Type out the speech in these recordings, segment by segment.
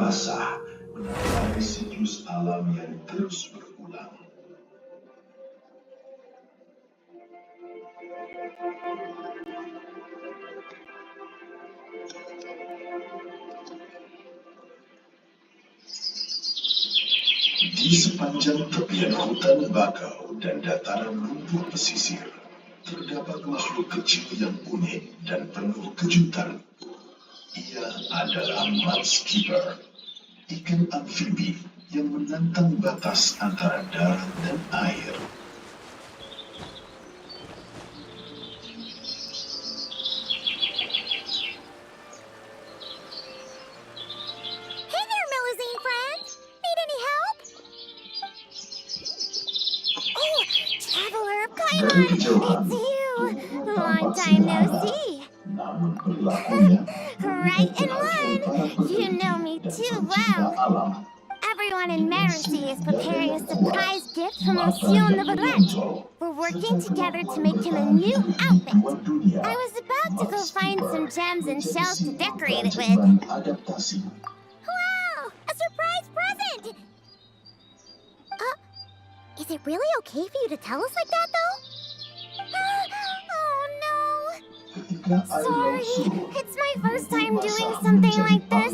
basah menerangi siklus alam yang terus berulang. Di sepanjang tepian hutan bakau dan dataran lumpur pesisir, terdapat makhluk kecil yang unik dan penuh kejutan. Ia adalah Mudskipper, ikan amfibi yang menantang batas antara darat dan air. Hey there, Melusine friend! Need any help? Oh, Traveler Dari Paimon! kejauhan, It's you! Long time no see! namun perilakunya Right in one! You know me too well! alam. Everyone in Mercy is preparing a surprise gift for Monsieur Neverland. We're working together to make him a new outfit. I was about to go find some gems and shells to decorate it with. Adaptasi. Wow! A surprise present! Is it really okay for you to tell us like that, though? Oh, no. Ketika air laut Sorry. surut, It's my first time doing something like this,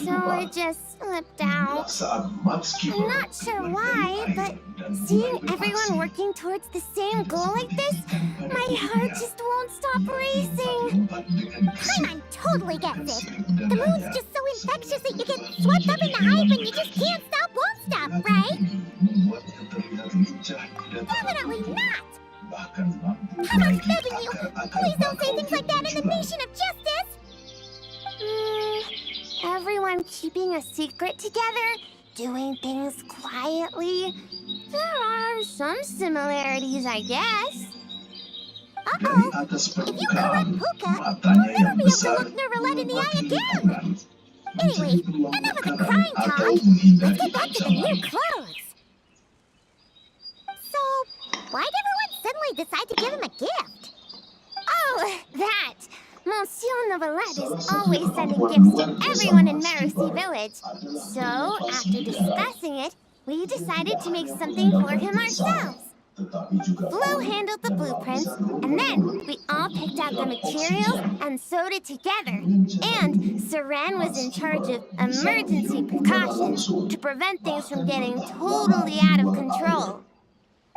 so it just slipped out. saat Mudskipper I'm not sure why, but seeing everyone working towards the same goal like this, my heart just won't stop racing. Paimon totally gets it. The mood's just so infectious that you get swept up in the hype and you just can't stop, won't stop, right? Definitely not! Paimon's begging you! Please don't say things like that in the nation of justice! Everyone keeping a secret together? Doing things quietly? There are some similarities, I guess. Uh-oh! If you correct Puka, we'll never be able to look Neverlet in the eye again! Anyway, enough of the crying talk! Let's get back to the new clothes! So, why'd everyone suddenly decide to give him a gift? Oh, that! Monsieur Neverlet is always sending gifts to everyone in Mercy Village. So, after discussing it, we decided to make something for him ourselves. Flo handled the blueprints, and then we all picked out the materials and sewed it together. And Saran was in charge of emergency precautions to prevent things from getting totally out of control.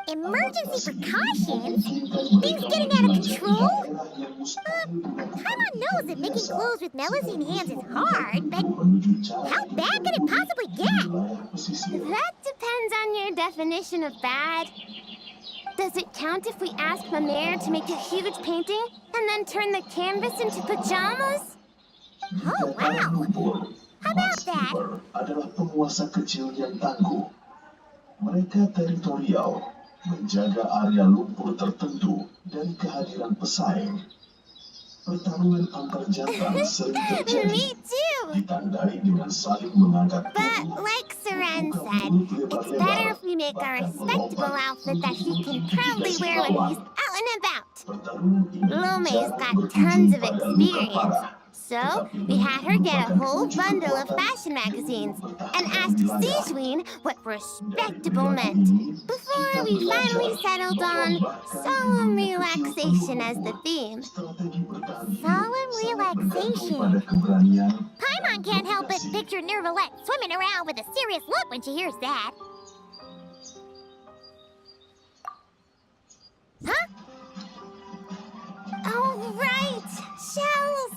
Emergency precautions? Things getting out of control? Paimon knows that making clothes with Melusine hands is hard, but how bad could it possibly get? That depends on your definition of bad. Does it count if we ask Mamere to make a huge painting and then turn the canvas into pajamas? Oh, wow! How about that? Adalah penguasa kecil yang tangguh. Mereka teritorial, menjaga area lumpur tertentu dari kehadiran pesaing. Pertarungan antar jantan sering terjadi, Me too! ditandai dengan saling mengangkat But tubuh. like Saran said, it's better if we make a respectable outfit that he can proudly wear when he's out and about. Pertarungan ini Lome's got berujung tons of pada luka experience. parah. So, we had her get a whole bundle of fashion magazines and asked Sejuin what respectable meant. Before we finally settled on solemn relaxation as the theme. Solemn relaxation. Paimon can't help but picture Neverlet swimming around with a serious look when she hears that. Huh? Oh, right! Shells!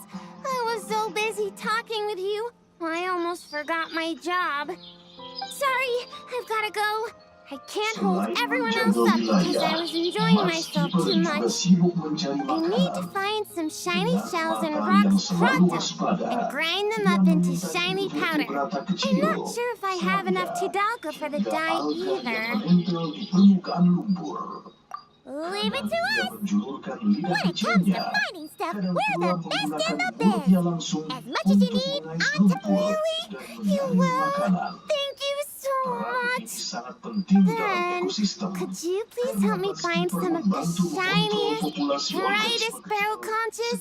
I was so busy talking with you, I almost forgot my job. Sorry, I've gotta go. I can't hold everyone else up because I was enjoying myself too much. I need to find some shiny shells and rocks pronto and grind them up into shiny powder. I'm not sure if I have enough Tidalga for the dye either. Leave it to us! When it comes to finding stuff, we're the best in the biz! As much as you need, on top really? You will? Thank you so Peran ini much. sangat penting dalam Then, ekosistem. could you please help me find some of the shiniest, brightest sparrow conches?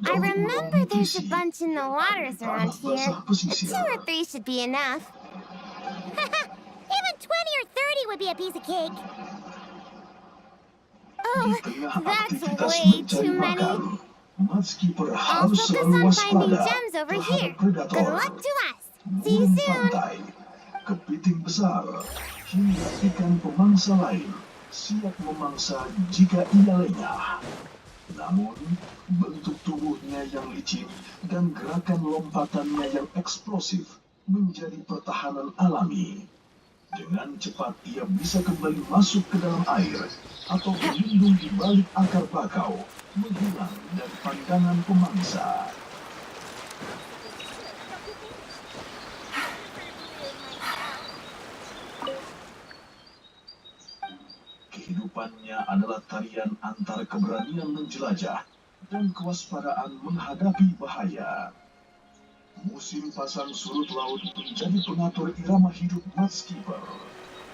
I remember there's a bunch in the waters around here. 2 or 3 should be enough. Even 20 or 30 would be a piece of cake. Oh, that's way too many. Mudskipper I'll harus focus selalu on finding waspada gems over terhadap here. predator. Good luck to us. See you Burung soon. pantai, kepiting besar, hingga ikan pemangsa lain siap memangsa jika ia lengah. Namun, bentuk tubuhnya yang licin dan gerakan lompatannya yang eksplosif menjadi pertahanan alami. Dengan cepat ia bisa kembali masuk ke dalam air atau berlindung di balik akar bakau, menghilang dari pandangan pemangsa. Kehidupannya adalah tarian antara keberanian menjelajah dan kewaspadaan menghadapi bahaya. Musim pasang surut laut menjadi pengatur irama hidup Mudskipper.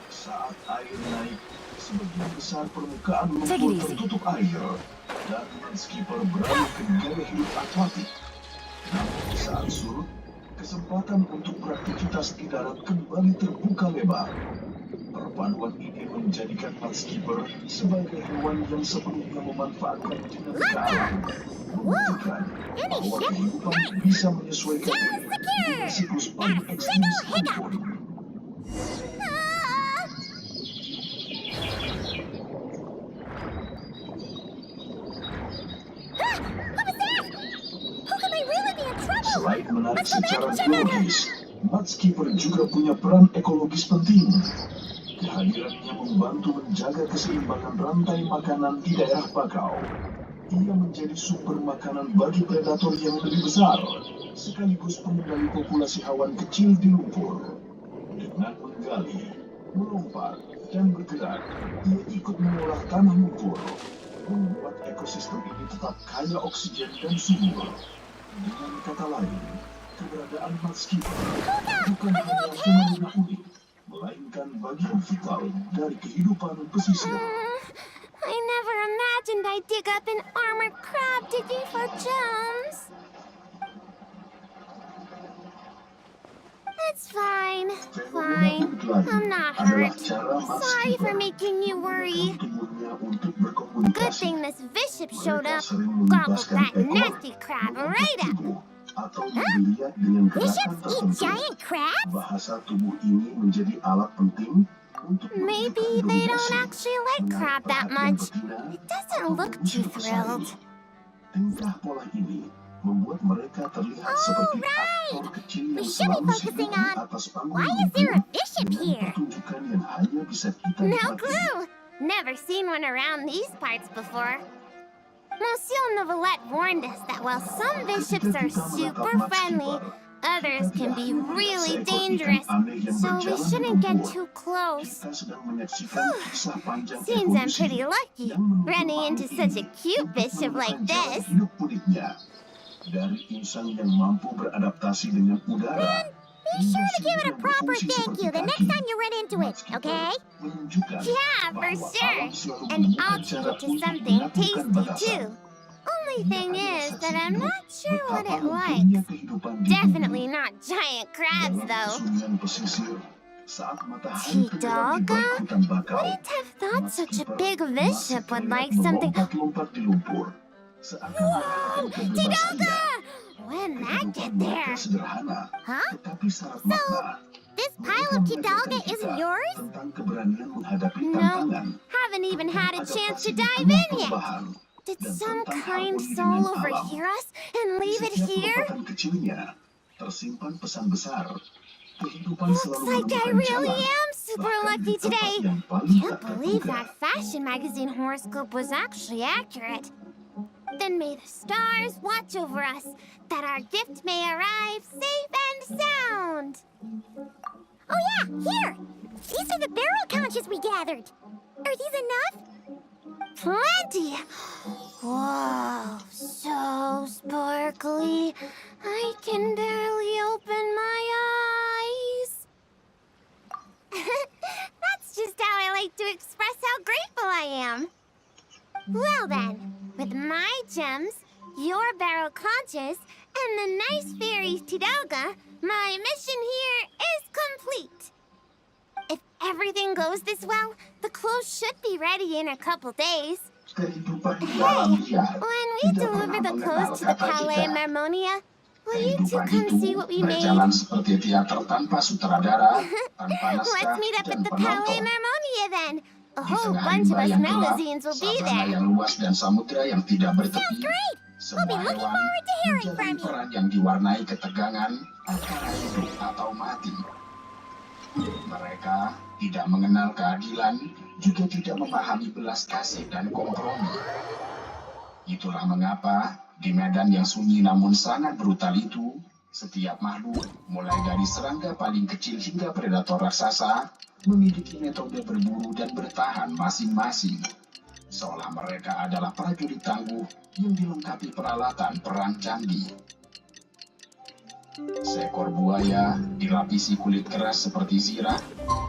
Saat air naik, sebagian besar permukaan lumpur tertutup air, dan Mudskipper beralih ke gaya hidup akwatik. Namun saat surut, kesempatan untuk beraktivitas di darat kembali terbuka lebar. Perpaduan ini menjadikan Mudskipper sebagai hewan yang sepenuhnya memanfaatkan dinamika alam, membuktikan bahwa kehidupan bisa menyesuaikan diri dengan siklus paling ekstrim sekalipun. Selain menarik secara biologis, Mudskipper juga punya peran ekologis penting. Kehadirannya membantu menjaga keseimbangan rantai makanan di daerah bakau. Ia menjadi sumber makanan bagi predator yang lebih besar, sekaligus pengendali populasi hewan kecil di lumpur. Dengan menggali, melompat, dan bergerak, ia ikut mengolah tanah lumpur, membuat ekosistem ini tetap kaya oksigen dan subur. Dengan kata lain, keberadaan Mudskipper bukan hanya fenomena unik, melainkan bagian vital dari kehidupan pesisir. I never imagined I'd dig up an armored crab digging for gems. It's fine. I'm not hurt. Sorry for making you worry. Good thing this bishop showed up. Gobbled that nasty crab right up. Huh? Bishops eat giant crabs? Bahasa tubuh ini menjadi alat penting untuk Maybe they don't actually like crab that much. It doesn't look too thrilled. Tingkah pola ini membuat mereka terlihat seperti aktor kecil yang We should be selalu focusing sibuk di on atas panggung why is there a lumpur bishop dengan here? pertunjukan yang hanya bisa kita No nikmati. clue. Never seen one around these parts before. Monsieur Novelette warned us that while some bishops are super friendly, others can be really dangerous, so we shouldn't get too close. Kita sedang menyaksikan kisah panjang Seems I'm evolusi pretty lucky yang menuntut running into makhluk such a ini cute untuk bishop like menemukan jalan this. hidup uniknya. Dari insan yang mampu beradaptasi dengan udara. Be sure to give it a proper thank you the next time you run into it, okay? Yeah, for sure. And I'll treat it to something tasty too. Only thing is that I'm not sure what it likes. Definitely not giant crabs though. Tidalga? Wouldn't have thought such a big bishop would like something. Whoa! Tidalga! When that get there? Huh? So, this pile of Tidalga isn't yours? No, haven't even had a chance to dive in yet. Did some kind soul overhear us and leave it here? Looks like I really am super lucky today. Can't believe that fashion magazine horoscope was actually accurate. Then may the stars watch over us, that our gift may arrive safe and sound. Oh yeah, here! These are the barrel conches we gathered. Are these enough? Plenty! Whoa, so sparkly. I can barely open my eyes. Well then, with my gems, your barrel conches, and the nice fairy Tidalga, my mission here is complete. If everything goes this well, the clothes should be ready in a couple days. Hey, when we deliver the clothes to the Palais Marmonia, will you two come see what we made? Seperti teater tanpa sutradara, tanpa naskah, Let's meet up at dan the Palais penonton. Marmonia then. A Di whole tengah bunch of rimba us yang gelap, Melazines will be savana there. yang luas dan samudra yang tidak Sounds bertepi, great! We'll be semua looking hewan forward to hearing menjalani from you. peran yang diwarnai ketegangan antara hidup atau mati. Mereka tidak mengenal keadilan, juga tidak memahami belas kasih dan kompromi. Itulah mengapa di medan yang sunyi namun sangat brutal itu, setiap makhluk, mulai dari serangga paling kecil hingga predator raksasa, memiliki metode berburu dan bertahan masing-masing. Seolah mereka adalah prajurit tangguh yang dilengkapi peralatan perang canggih. Seekor buaya dilapisi kulit keras seperti zirah.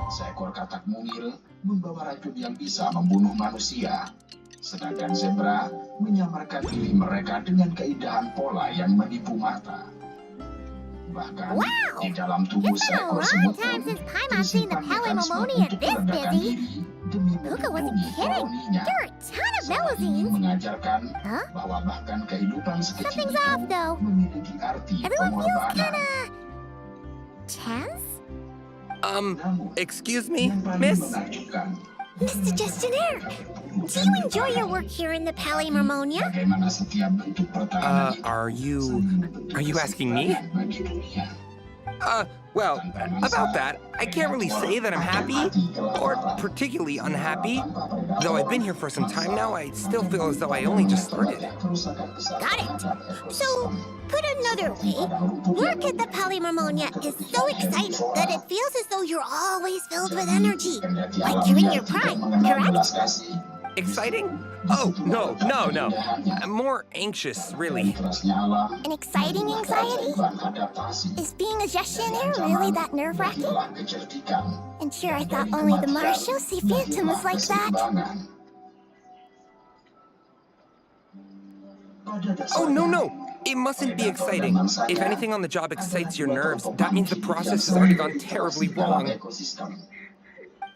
Seekor katak mungil membawa racun yang bisa membunuh manusia. Sedangkan zebra menyamarkan diri mereka dengan keindahan pola yang menipu mata. Bahkan Wow! di dalam tubuh It's been a seekor long semut time pun since Paimon seen the tersimpan Palais mekanisme Marmonia untuk this meredakan busy. diri demi Puka wasn't melindungi kidding. koloninya. There are a ton of Seorang ini Melazines. mengajarkan Huh? bahwa bahkan kehidupan sekecil Something's itu off, though. memiliki arti Everyone feels pengorbanan. tense? Namun, Excuse me, yang paling miss? menakjubkan, Miss Suggestionaire, do you enjoy your work here in the Palais Marmonia? bagaimana setiap bentuk pertahanan itu Are you membentuk asking me? kesempatan bagi dunia. Well, about that, I can't really say that I'm happy, or particularly unhappy. Though I've been here for some time now, I still feel as though I only just started. Got it. So, put another way, work at the Palais Marmonia is so exciting that it feels as though you're always filled with energy. Like you're in your prime, correct? Exciting? Oh, no. I'm more anxious, really. An exciting anxiety? Is being a gestionnaire really that nerve-wracking? And sure, I thought only the Marechaussee Phantom was like that. Oh, no. It mustn't be exciting. If anything on the job excites your nerves, that means the process has already gone terribly wrong.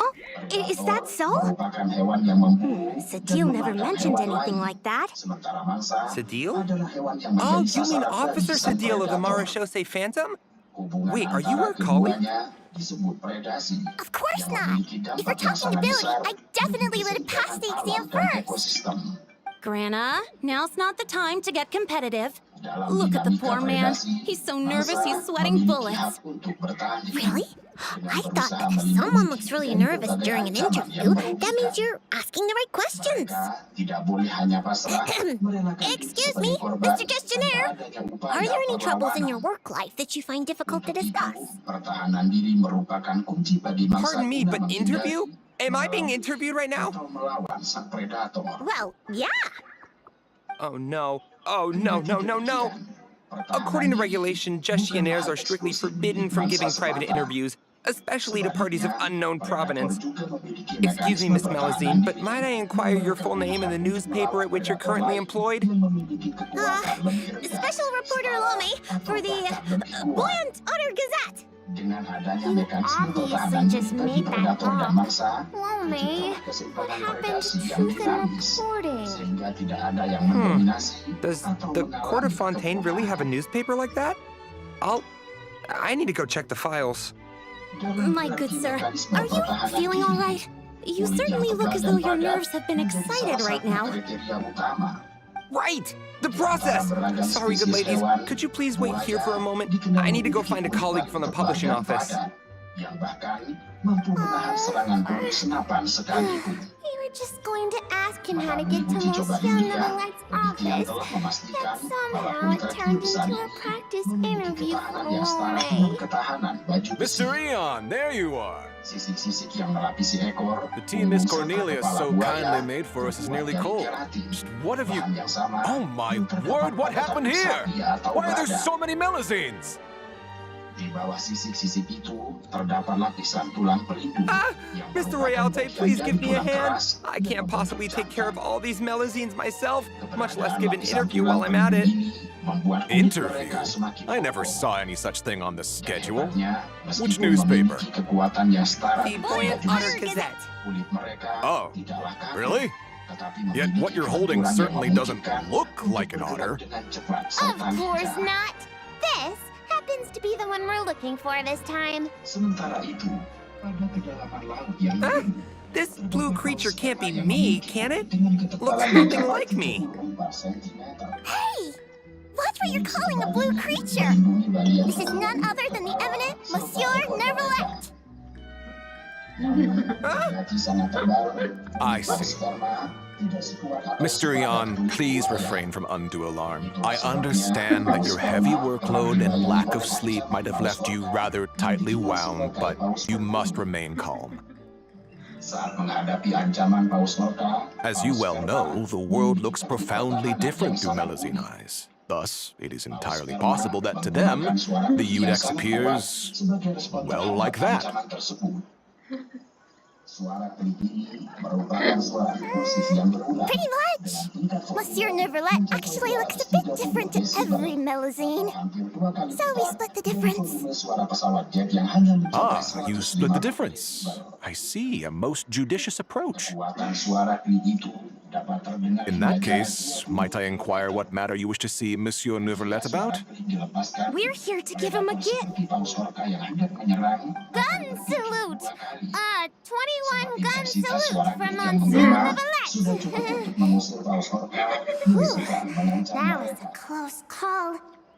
Oh, is that so? Sadil never mentioned anything like that. Sadil? Oh, you mean Officer Sadil of the Marechaussee Phantom? Wait, are you her colleague? Of course not. If you're talking ability, I definitely let it pass the exam first. Grana, now's not the time to get competitive. Look at the poor man. He's so nervous he's sweating bullets. Really? I thought that if someone looks really nervous during an interview, that means you're asking the right questions. Excuse me, Mr. Gestionnaire. Are there any troubles in your work life that you find difficult to discuss? Pardon me, but interview? Am I being interviewed right now? Well, yeah. Oh, no. No. According to regulation, gestionnaires are strictly forbidden from giving private interviews, especially to parties of unknown provenance. Excuse me, Miss Melazine, but might I inquire your full name and the newspaper at which you're currently employed? Special Reporter Lome for the Buoyant Otter Gazette. Obviously just made that up. Lome, what happened to truth in reporting? Does the Court of Fontaine really have a newspaper like that? I need to go check the files. My good sir, are you feeling all right? You certainly look as though your nerves have been excited right now. Right! The process! Sorry, good ladies. Could you please wait here for a moment? I need to go find a colleague from the publishing office. We were just going to ask him how to get to Monsieur Novelette's office, but somehow it turned into a practice interview for Lome. Mr. Eon, there you are. The tea Miss Cornelia so kindly made for us is nearly cold. Just what have you... Oh my word, what happened here? Why are there so many Melazines? Di bawah sisik-sisik itu terdapat lapisan tulang pelindung. yang Mr. merupakan Royalte, bagian please dari give me a tulang hand. keras I can't possibly take care of all these melazines myself, much less give an Keberadaan interview lapisan while I'm at it. pelindung ini membuat kulit Interview? mereka semakin I never kokoh. saw any such thing on the schedule. Hebatnya, Which meskipun newspaper? memiliki kekuatan yang setara The dengan Buoyant baju Otter besi, Gazette. kulit mereka Oh, tidaklah kaku, really? tetapi Yet memiliki what you're holding kelenturan yang certainly doesn't memungkinkan look untuk like an otter. bergerak dengan cepat Of serta course lincah. not. This happens to be the one we're looking for this time. Sementara itu, pada kedalaman laut yang Huh? biru, This blue creature can't be me, can it? dengan ketebalan Looks yang nothing dapat like me. 74 sentimeter. Hey! Watch what you're calling a blue creature! Melindungi bagian This is none other than the eminent Monsieur Nervalette! Kaki sangat tebal. I see. Sperma tidak sekuat atau Mr. Ian, sepadan please kulit refrain buaya. from undue alarm. I understand that your heavy workload and lack of sleep might have left you rather tightly wound, but you must remain calm. Saat menghadapi ancaman paus orca, As you well know, the world looks profoundly different through Melazine eyes. Thus, it is entirely possible that to them, the Eudex appears, well, like that. Suara teliti ini merupakan suara impulsif yang berulang. Pretty much! Monsieur Nervalette actually looks a bit different to every Melazine. Hampir 2 kali So we split the difference. volume suara pesawat jet yang hanya mencapai Ah, you split the 150 difference. I see, a most judicious approach. Kekuatan suara teliti itu dapat terdengar In that hingga case, might I inquire what matter you wish to see Monsieur Neuvillette about? dilepaskan. We're here to give him a gift. Seperti paus orca yang hendak menyerang. Gun salute! 21 gun Intensitas salute suara from teliti yang Monsieur menggema sudah cukup Nervalette! untuk mengusir paus orca yang sedang mengancam That was mereka. a close call.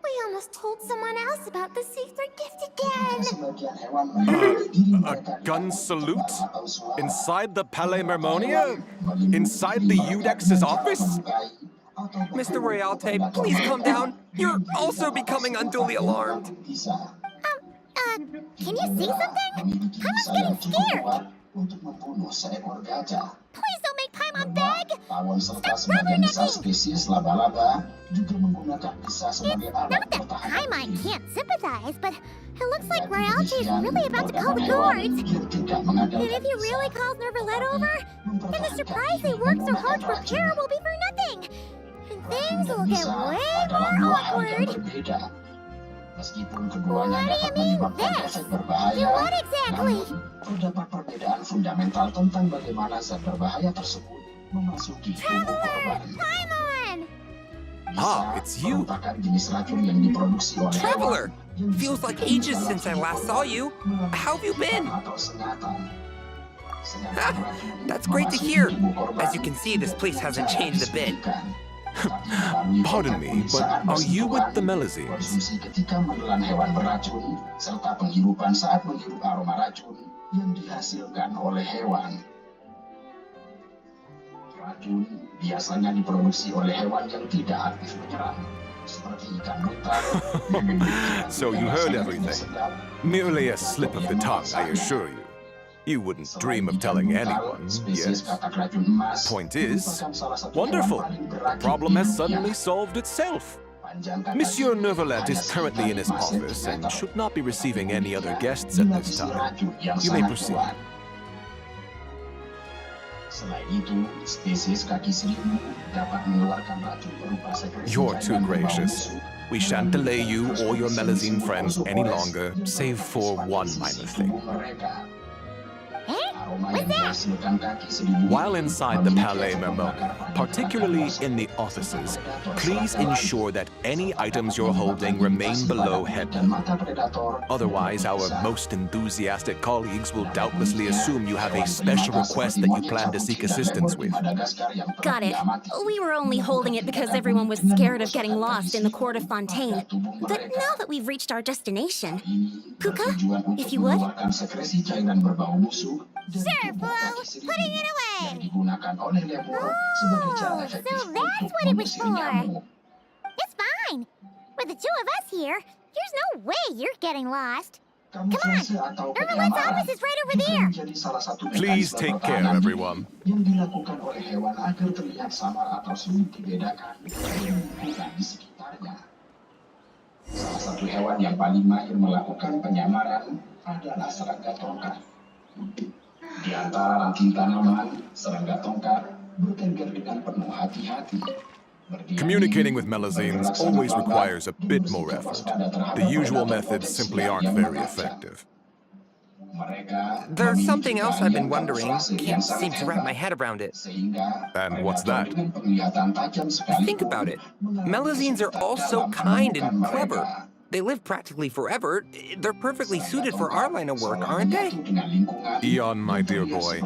We almost told someone else about the secret gift again. Sebagian hewan melindungi diri A mereka di gun dalam salute? suara atau suara. Inside the Palais Mermonia? Inside the Eudex's office? Mr. Royalte, please calm down. You're also becoming unduly alarmed. Can you see something? Paimon's getting scared. Untuk membunuh seekor gajah. Please don't make Paimon beg. Tawon serta Stop sebagian besar rubbernecking. spesies laba-laba juga menggunakan bisa sebagai alat Not that pertahanan Paimon diri. can't sympathize, but it looks like Dan Royalty is demikian, really about to call the perdagangan hewan guards. yang tidak And mengandalkan if he bisa really calls Nervalette over, then the mempertahankan surprise they diri worked so hard to menggunakan prepare racun. will be for nothing. And things Dan will get bisa way adalah more dua hal yang awkward. berbeda. Meskipun keduanya What do you dapat mean menyebabkan this? efek berbahaya, Do what exactly? namun terdapat perbedaan fundamental tentang bagaimana zat berbahaya tersebut memasuki tubuh korban. Paimon! Bisa Ah, it's you. merupakan jenis racun yang diproduksi oleh Traveler! hewan yang Feels bisa like terjadi ages dalam since I tubuh last saw korban you. melalui How have you been? gigitan atau sengatan. Sedangkan Ah, racun that's great to memasuki hear. tubuh korban As you can see, this place hasn't dengan cara changed a bit. disuntikan. Tapi melalui Pardon teknik me, but pemeriksaan are you with the bersentuhan, Melazines? konsumsi ketika menelan hewan beracun, serta penghirupan saat menghirup aroma racun yang dihasilkan oleh hewan. Racun biasanya diproduksi oleh hewan yang tidak aktif menyerang, seperti ikan mutar. yang memiliki So racun you yang heard rasanya everything. tidak sedap. Merely a slip of the tongue, I assure you. You wouldn't dream of telling anyone, Spesies yes? katak racun emas Point is, merupakan salah satu wonderful. hewan paling beracun Problem di has dunia. suddenly solved itself. Panjang kata Monsieur ini Neuvillette hanya is currently in his sekitar 5 office and sentimeter. should not be receiving any other guests at this Dilapisi time. racun yang You may sangat proceed. kuat. Selain itu, spesies kaki seribu dapat mengeluarkan racun berupa sekresi You're too cairan berbau gracious. busuk. We shan't delay you or your Melazine friends any longer, save for one minor thing. What's that? While inside the Palais Mermonia, particularly in the offices, please ensure that any items you're holding remain below head level. Otherwise, our most enthusiastic colleagues will doubtlessly assume you have a special request that you plan to seek assistance with. Got it. We were only holding it because everyone was scared of getting lost in the court of Fontaine. But now that we've reached our destination, Puka, if you would. Sure, Flo. Putting it away. Oh, so that's what it was for. It's fine. With the two of us here, there's no way you're getting lost. Come on, Nervalette's office is right over there. Please take care, everyone. Yang dilakukan oleh hewan agar terlihat samar atau sulit dibedakan dari lingkungan di sekitarnya. Salah satu hewan yang paling mahir melakukan penyamaran adalah serangga tongkat. Di antara ranting tanaman, serangga tongkat bertengger dengan penuh hati-hati. Communicating with melazines always requires a bit more effort. The usual methods simply aren't very effective. There's something else I've been wondering. Can't seem to wrap my head around it. And what's that? Think about it. Melazines are all so kind and clever. They live practically forever. They're perfectly suited for our line of work, aren't they? Eon, my dear boy,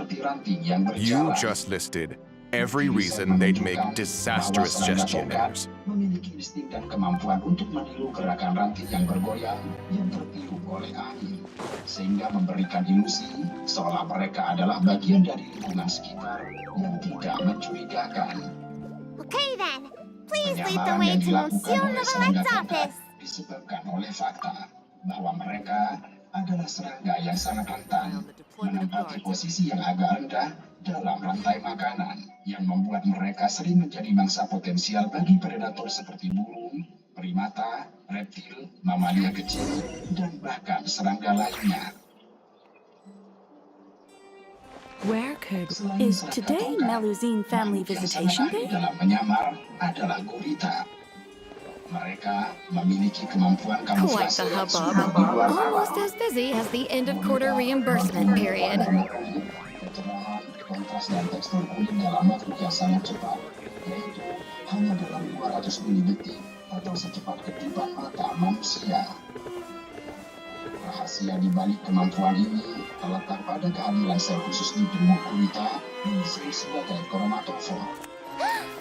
you just listed every reason they'd make disastrous gestionnaires. Memiliki insting dan kemampuan untuk meniru gerakan ranting yang bergoyang yang tertiup oleh angin, sehingga memberikan ilusi seolah mereka adalah bagian dari lingkungan sekitar yang tidak mencurigakan. Okay then, please lead the way to Monsieur Neuville's office. Disebabkan oleh fakta bahwa mereka adalah serangga yang sangat rentan, menempati posisi yang agak rendah dalam rantai makanan, yang membuat mereka sering menjadi mangsa potensial bagi predator seperti burung, primata, reptil, mamalia kecil, dan bahkan serangga lainnya. Where could... Is today Melusine family visitation day? Dalam menyamar adalah gurita. Mereka memiliki kemampuan Quite kamuflase the yang hubbub. sulit di luar Almost nalar. as busy as the end of quarter reimbursement period. Kecerahan, kontras, dan tekstur kulit dalam waktu yang sangat cepat, yaitu hanya dalam 200 milidetik atau secepat kedipan mata manusia. Rahasia di balik kemampuan ini terletak pada kehadiran sel khusus di tubuh gurita yang disebut sebagai kromatofor.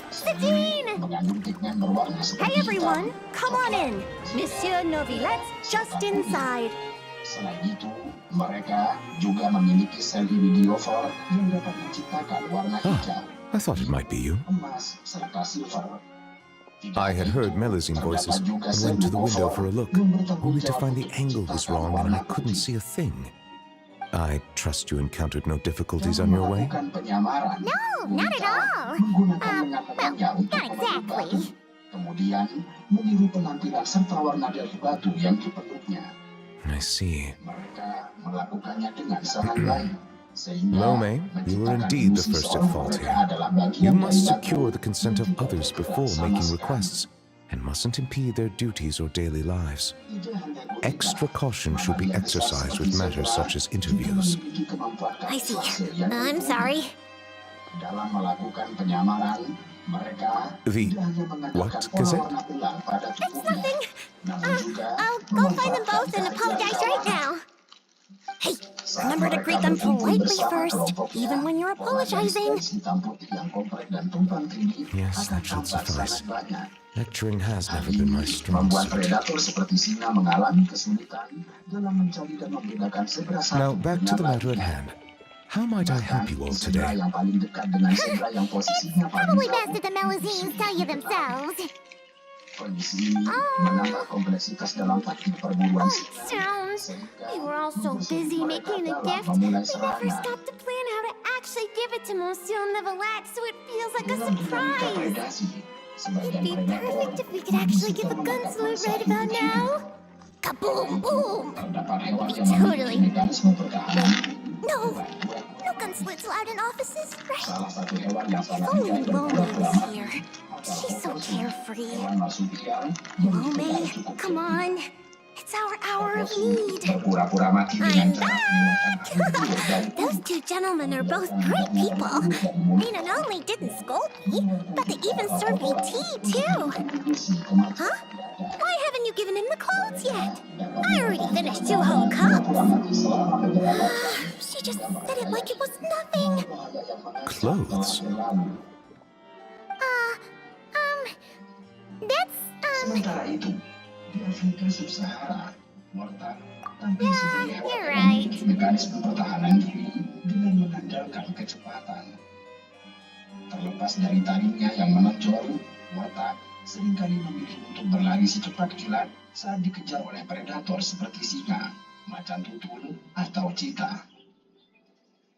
Sadine! Mengandung pigmen berwarna seperti Hey everyone, hitam. come on in. Monsieur Neuville's just inside. Selain itu, mereka juga memiliki sel iridiofor yang dapat menciptakan warna hijau, I thought it might be you. emas, serta silver. I had heard melazine voices and went to the window for a look, only to find the angle was wrong and I couldn't see a thing. I trust you encountered no difficulties on your way? No, not at all. Well, not exactly. Kemudian, meniru penampilan serta warna dari batu yang dipeluknya. I see. Mereka melakukannya dengan sangat baik. Sehingga Lome, you were indeed the first at fault here. You must secure the consent of others before making requests, and mustn't impede their duties or daily lives. Extra caution should be exercised with matters such as interviews. I see. I'm sorry. Dalam melakukan penyamaran, mereka The tidak hanya mengatakan what pola gazette? warna tulang pada tubuhnya, namun juga I'll go find them both and apologize right now. Hey, remember to greet them politely first, even when you're apologizing. Yes, that should suffice. Lecturing has never been my strong Membuat suit. predator seperti singa mengalami kesulitan dalam mencari dan membedakan zebra satu Now, back to the dengan matter at lainnya. hand. How might I help you all Zebra today? yang paling dekat dengan zebra yang posisinya paling Probably jauh. best if the Melazines tell you themselves. Kondisi ini menambah kompleksitas dalam taktik perburuan Oh, singa. Sounds. We were all so busy making the gift, we never stopped to plan how to actually give it to Monsieur Neuville, so it feels like a Dalam dinamika surprise. predasi, sebagian It'd be predator perfect if we could actually get the gun salute right about now. Kaboom, boom! terdapat hewan yang Totally. memiliki mekanisme pertahanan. No, no gun salutes allowed in offices, right? Salah satu hewan yang If sangat only bijak dan Lome pura-pura was mati. here. She's so carefree. Hewan marsupial yang Lome, cukup come on. It's our hour of need. berpura-pura mati dengan I'm cara back! mengeluarkan dari Those two gentlemen are both great people. They not only didn't scold me, but they even served me tea, too. misi kematian. Huh? Why haven't you given him the clothes yet? I already finished 2 whole cups. She just said it like it was nothing. Clothes? That's, Sementara itu, di Afrika Sub-Sahara, Wartag tampil sebagai hewan you're yang right. memiliki mekanisme pertahanan diri dengan mengandalkan kecepatan. Terlepas dari taringnya yang menonjol, Wartag seringkali memilih untuk berlari secepat kilat saat dikejar oleh predator seperti singa, macan tutul, atau cheetah.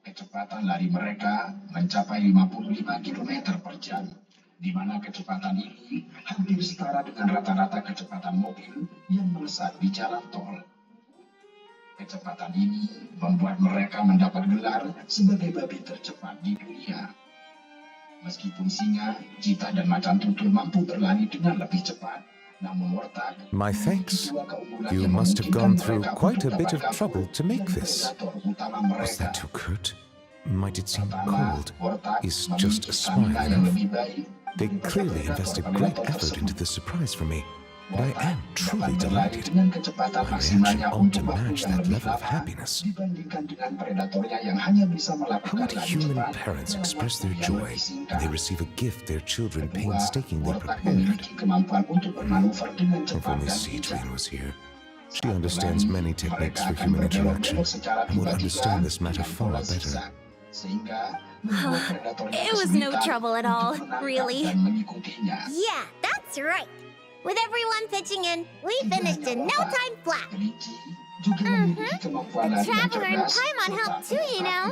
Kecepatan lari mereka mencapai 55 km per jam, di mana kecepatan ini hampir setara dengan rata-rata kecepatan mobil yang melesat di jalan tol. Kecepatan ini membuat mereka mendapat gelar sebagai babi tercepat di dunia. Meskipun singa, cheetah, dan macan tutul mampu berlari dengan lebih cepat, namun warthog My thanks. dua keunggulan You yang must have memungkinkan gone through mereka quite a untuk bit of dapat trouble kabur to make dari this. predator utama Was mereka. that too curt? Might it seem Pertama, cold? warthog Is just memiliki a stamina smile yang enough? lebih baik They daripada clearly invested great predator-predator effort into tersebut. this surprise for me, and I am truly Dapat berlari delighted. dengan kecepatan My reaction maksimalnya ought to untuk waktu match yang that lebih level of lama happiness. dibandingkan dengan predatornya yang hanya bisa How melakukan would lari human cepat parents dalam express waktu their yang joy lebih when singkat. they receive a gift their children Kedua, painstakingly warthog prepared? memiliki kemampuan untuk bermanuver dengan If cepat only dan Sea bijak. Train was here. She Saat understands berlari, many techniques mereka for akan human interaction berbelok-belok secara and would tiba-tiba understand this matter dengan far pola better. zigzag, sehingga membuat predatornya It was no kesulitan trouble at untuk all, menangkap really. dan mengikutinya. Yeah, that's right. With everyone pitching in, we finished in no time flat. Kelinci juga memiliki kemampuan The lari yang Traveler and cerdas Paimon serta helped too, you know.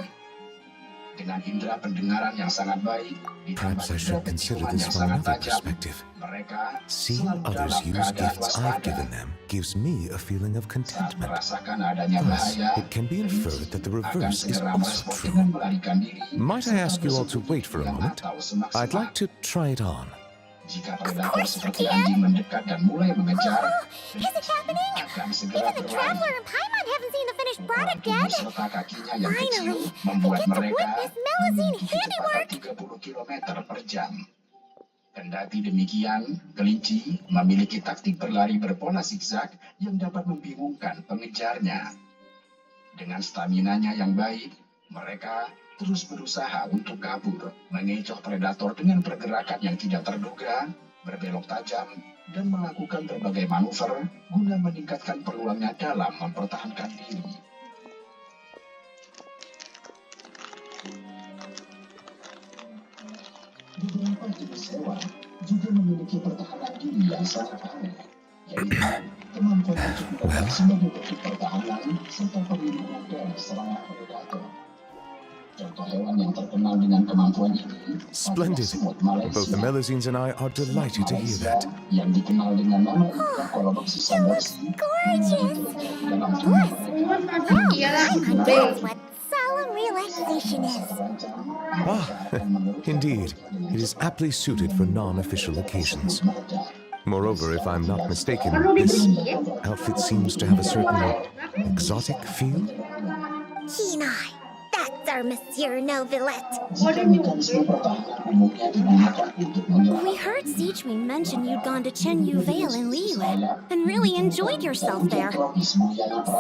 Dengan indera pendengaran yang sangat baik, ditambah Perhaps I should indera consider penciuman this yang from sangat another tajam, perspective. mereka Seeing selalu others dalam use keadaan gifts I've waspada. given them gives me a feeling of Saat contentment. merasakan adanya Thus, bahaya, it can be inferred that the akan reverse is segera also merespon true. dengan melarikan diri. Might I serta ask you all to bersembunyi wait for a diam moment? atau semaksimal. I'd like to try it on. Jika predator seperti anjing mendekat dan mulai mengejar, Is it happening? akan segera Even the berlari. Traveler and Paimon haven't seen the finished product Tubuh yet. serta kakinya yang kecil Finally, we membuat get to mereka witness Melusine memiliki kecepatan handiwork. 30 km per jam. Kendati demikian, kelinci memiliki taktik berlari berpola zigzag yang dapat membingungkan pengejarnya. Dengan staminanya yang baik, mereka terus berusaha untuk kabur, mengecoh predator dengan pergerakan yang tidak terduga, berbelok tajam, dan melakukan berbagai manuver guna meningkatkan peluangnya dalam mempertahankan diri. Beberapa jenis hewan juga memiliki pertahanan diri yang sangat aneh, yaitu kemampuan untuk bergerak sebagai bentuk pertahanan serta perlindungan dari serangan predator. Contoh hewan yang terkenal dengan kemampuan ini adalah Splendid. semut Malaysia. Both the Melusines and I are delighted to hear that. Yang dikenal dengan nama ikan kolobopsis samborsi. Gorgeous. Dalam Plus, film mereka, now Paimon knows what solemn relaxation is. Ah, indeed. It is aptly suited for non-official occasions. Moreover, if I'm not mistaken, this outfit seems to have a certain exotic feel. Keen eye. That's our Monsieur Novelette. Jika mekanisme pertahanan umumnya digunakan untuk menyerang We heard Siegme mention you'd gone to Chen Yu Vale in Liyue and really enjoyed yourself there.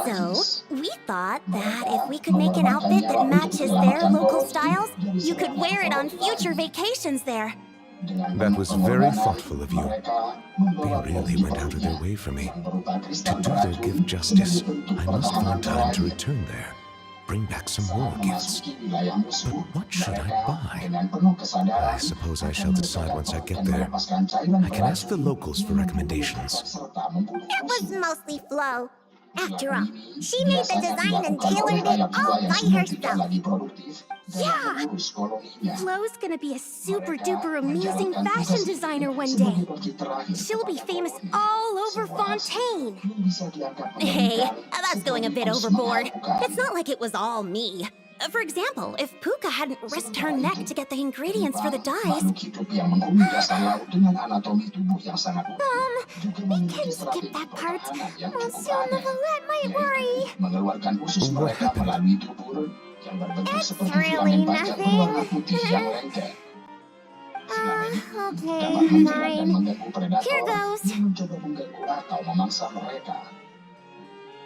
So, we thought that if we could make an outfit that matches their local styles, you could wear it on future vacations there. That was very thoughtful of you. They really went out of their way for me. To do their gift justice, I must find time to return there. Bring back some more gifts. But what should I buy? I suppose I shall decide once I get there. I can ask the locals for recommendations. It was mostly Flo. After all, she made the design and tailored it all by herself. Yeah, Flo's gonna be a super duper amazing fashion designer one day. She'll be famous all over Fontaine. Hey, that's going a bit overboard. It's not like it was all me. For example, if Puka hadn't risked her neck to get the ingredients for the dyes, We can skip that part. Monsieur Novelette might worry. What happened? It's really nothing. Okay, fine. Here goes.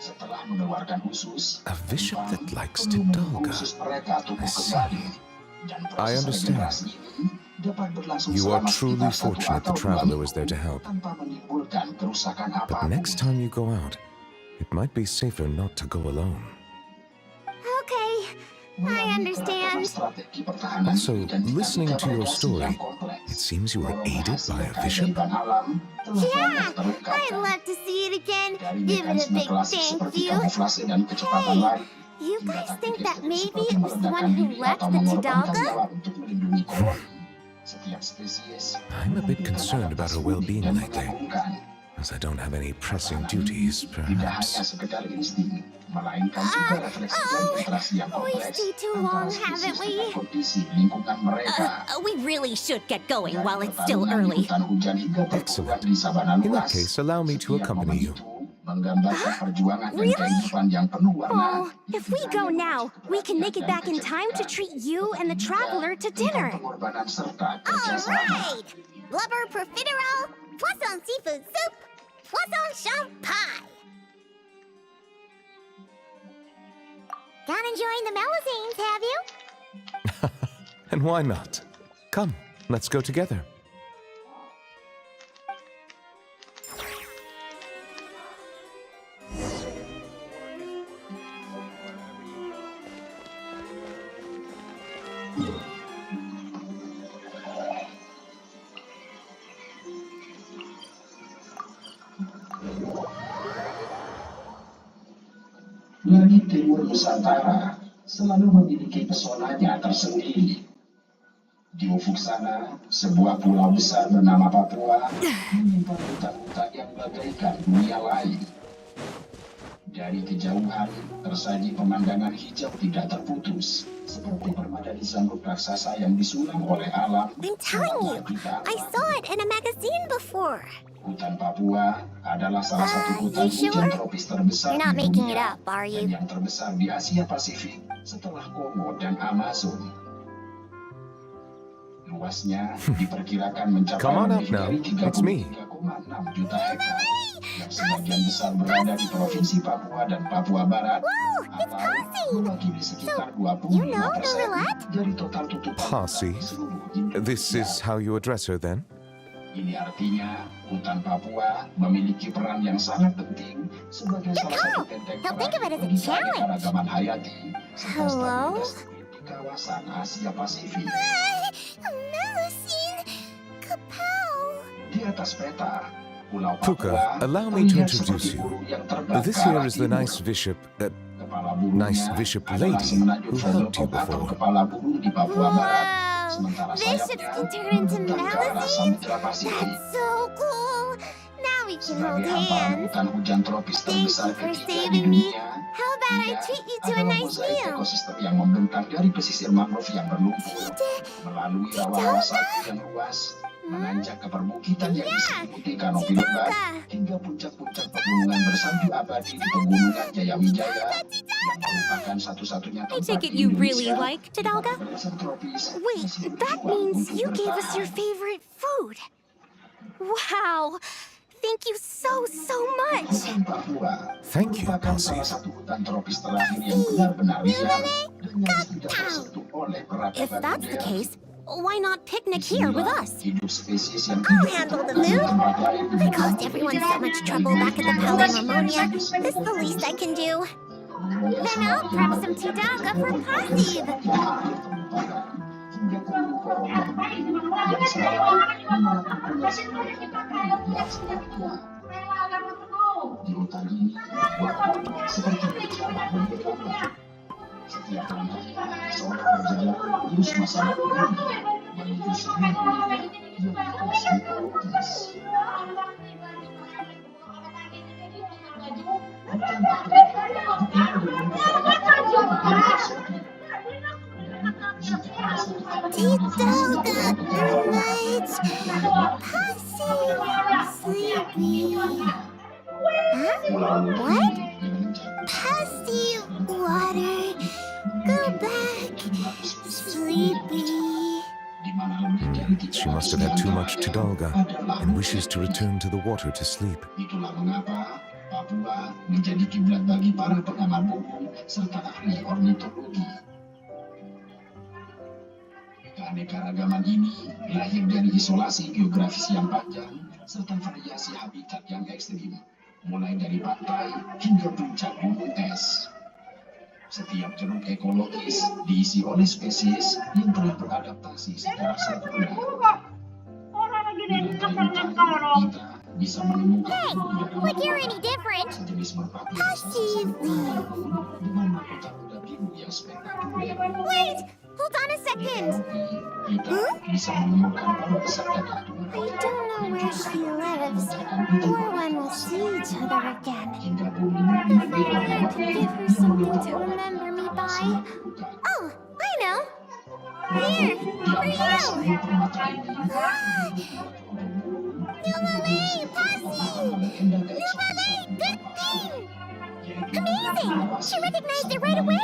Setelah mengeluarkan usus, A bishop that likes to Tidalga. I see. I understand. You are truly fortunate the Traveler was there to help. But next time you go out, it might be safer not to go alone. Okay, I understand. Also, listening to your story, it seems you were aided by a bishop. Yeah, I'd love to see it again. Give it a big thank you. Hey, you guys think that maybe it was the one who left the Tidalga? Setiap spesies I'm a bit concerned about her well-being dan lately, mengagumkan. as I don't have any pressing duties, Tidak hanya perhaps. sekedar insting, melainkan juga refleksi dan interaksi yang we kompleks stayed too long, antara haven't spesies we? dengan kondisi lingkungan mereka. We really should get going Dari while it's still pertarungan di early. hutan hujan hingga perburuan Excellent. di sabana In that luas. case, allow me to Setiap accompany momen you. itu menggambarkan perjuangan dan Really? kehidupan yang penuh warna. Oh, if we go now, we can make it back in time to treat you and the traveler to dinner. Pengorbanan serta All kerjasama. right! Blubber profiterole, poisson seafood soup, poisson champ pie. Not enjoying the Melusines, have you? And why not? Come, let's go together. Langit timur Nusantara selalu memiliki pesonanya tersendiri. Di ufuk sana, sebuah pulau besar bernama Papua menyimpan hutan-hutan yang bagaikan dunia lain. Dari kejauhan, tersaji pemandangan hijau tidak terputus, seperti permadani zamrud raksasa yang disulam oleh alam. I'm telling you, selama jutaan I tahun. saw it in a magazine before. Hutan Papua adalah salah satu hutan you hujan sure? tropis terbesar You're not di making it dunia up, are dan you? yang terbesar di Asia Pasifik setelah Kongo dan Amazon. Luasnya diperkirakan mencapai Come on up lebih now. dari It's me. 33,6 juta hektar yang sebagian besar berada di Provinsi Papua dan Papua Barat Whoa, it's atau Posse! mewakili sekitar you know 25% Novelet? dari total tutupan Posse? hutan di seluruh Indonesia. This is how you address her then? Ini artinya hutan Papua memiliki peran yang sangat penting sebagai salah satu benteng Now think of it as a bagi challenge. keanekaragaman hayati serta Hello? stabilitas iklim di kawasan Asia Pasifik. Melusine, kapow! Di atas peta, Pulau Puka, Papua allow me to terlihat introduce seperti you. burung yang terbang This ke here arah is the timur. nice bishop that Kepala burungnya nice bishop adalah lady semenanjung who helped you Vogelkop atau before. kepala burung di Papua Barat. Wow! Sementara Bishops sayapnya can turn into membentang ke arah Melusines? Samudra Pasifik. That's so cool! Now we can hold Sebagai hamparan hands. hutan hujan tropis Thank terbesar you for ketiga di saving me. dunia, How about I dia treat you to a adalah nice mozaik meal? ekosistem yang membentang dari pesisir mangrove yang berlumpur, melalui rawa-rawa salju yang luas, menanjak ke perbukitan yang diselimuti kanopi lebat, hingga puncak-puncak pegunungan bersalju abadi di pegunungan Jayawijaya, yang merupakan satu-satunya I tempat take it di you really Indonesia like Tidalga? berdasar tropis Wait, masih that berjuang means untuk you gave us your bertahan. favorite food. Wow! Thank you so much! Hutan Papua Thank you, merupakan Posse. salah satu hutan tropis terakhir yang benar-benar liar dan nyaris tidak tersentuh oleh peradaban If that's the modern. case, why not picnic here with us? Hidup spesies yang I'll hidup handle the di food. tempat lain I caused everyone so much trouble back at the Palais Marmonia. This is the least I can do. Then I'll prep some Tidalga for Posse. yang selalu melakukan di hutan ini seperti bersama menyeberang. Setiap langkah seorang berjalan terus masalah ini menuju sebuah yang harus diperlukan. Tidalga nights, Posse sleepy. Huh? What? Posse water, go back, sleepy. She must have had too much Tidalga and wishes to return to the water to sleep. Itulah mengapa Papua menjadi kiblat bagi para pengamat burung serta ahli ornitologi. Keanekaragaman ini lahir dari isolasi geografis yang panjang serta variasi habitat yang ekstrim, mulai dari pantai hingga puncak gunung es. Setiap ceruk ekologis diisi oleh spesies yang telah beradaptasi secara sempurna. Di lantai hutan, kita bisa menemukan Hey, would you're any different? sejenis merpati Posse. dengan mahkota kuda biru yang spektakuler. Wait, Hold on a second. Kita bisa menemukan para peserta kartu. I don't know where she lives, or when we'll see each other again. Hingga If only I could give her something to remember me by. Oh, I know. Here, for you. Nuvalet, Posse! Nuvalet, good thing! Amazing! She recognized it right away!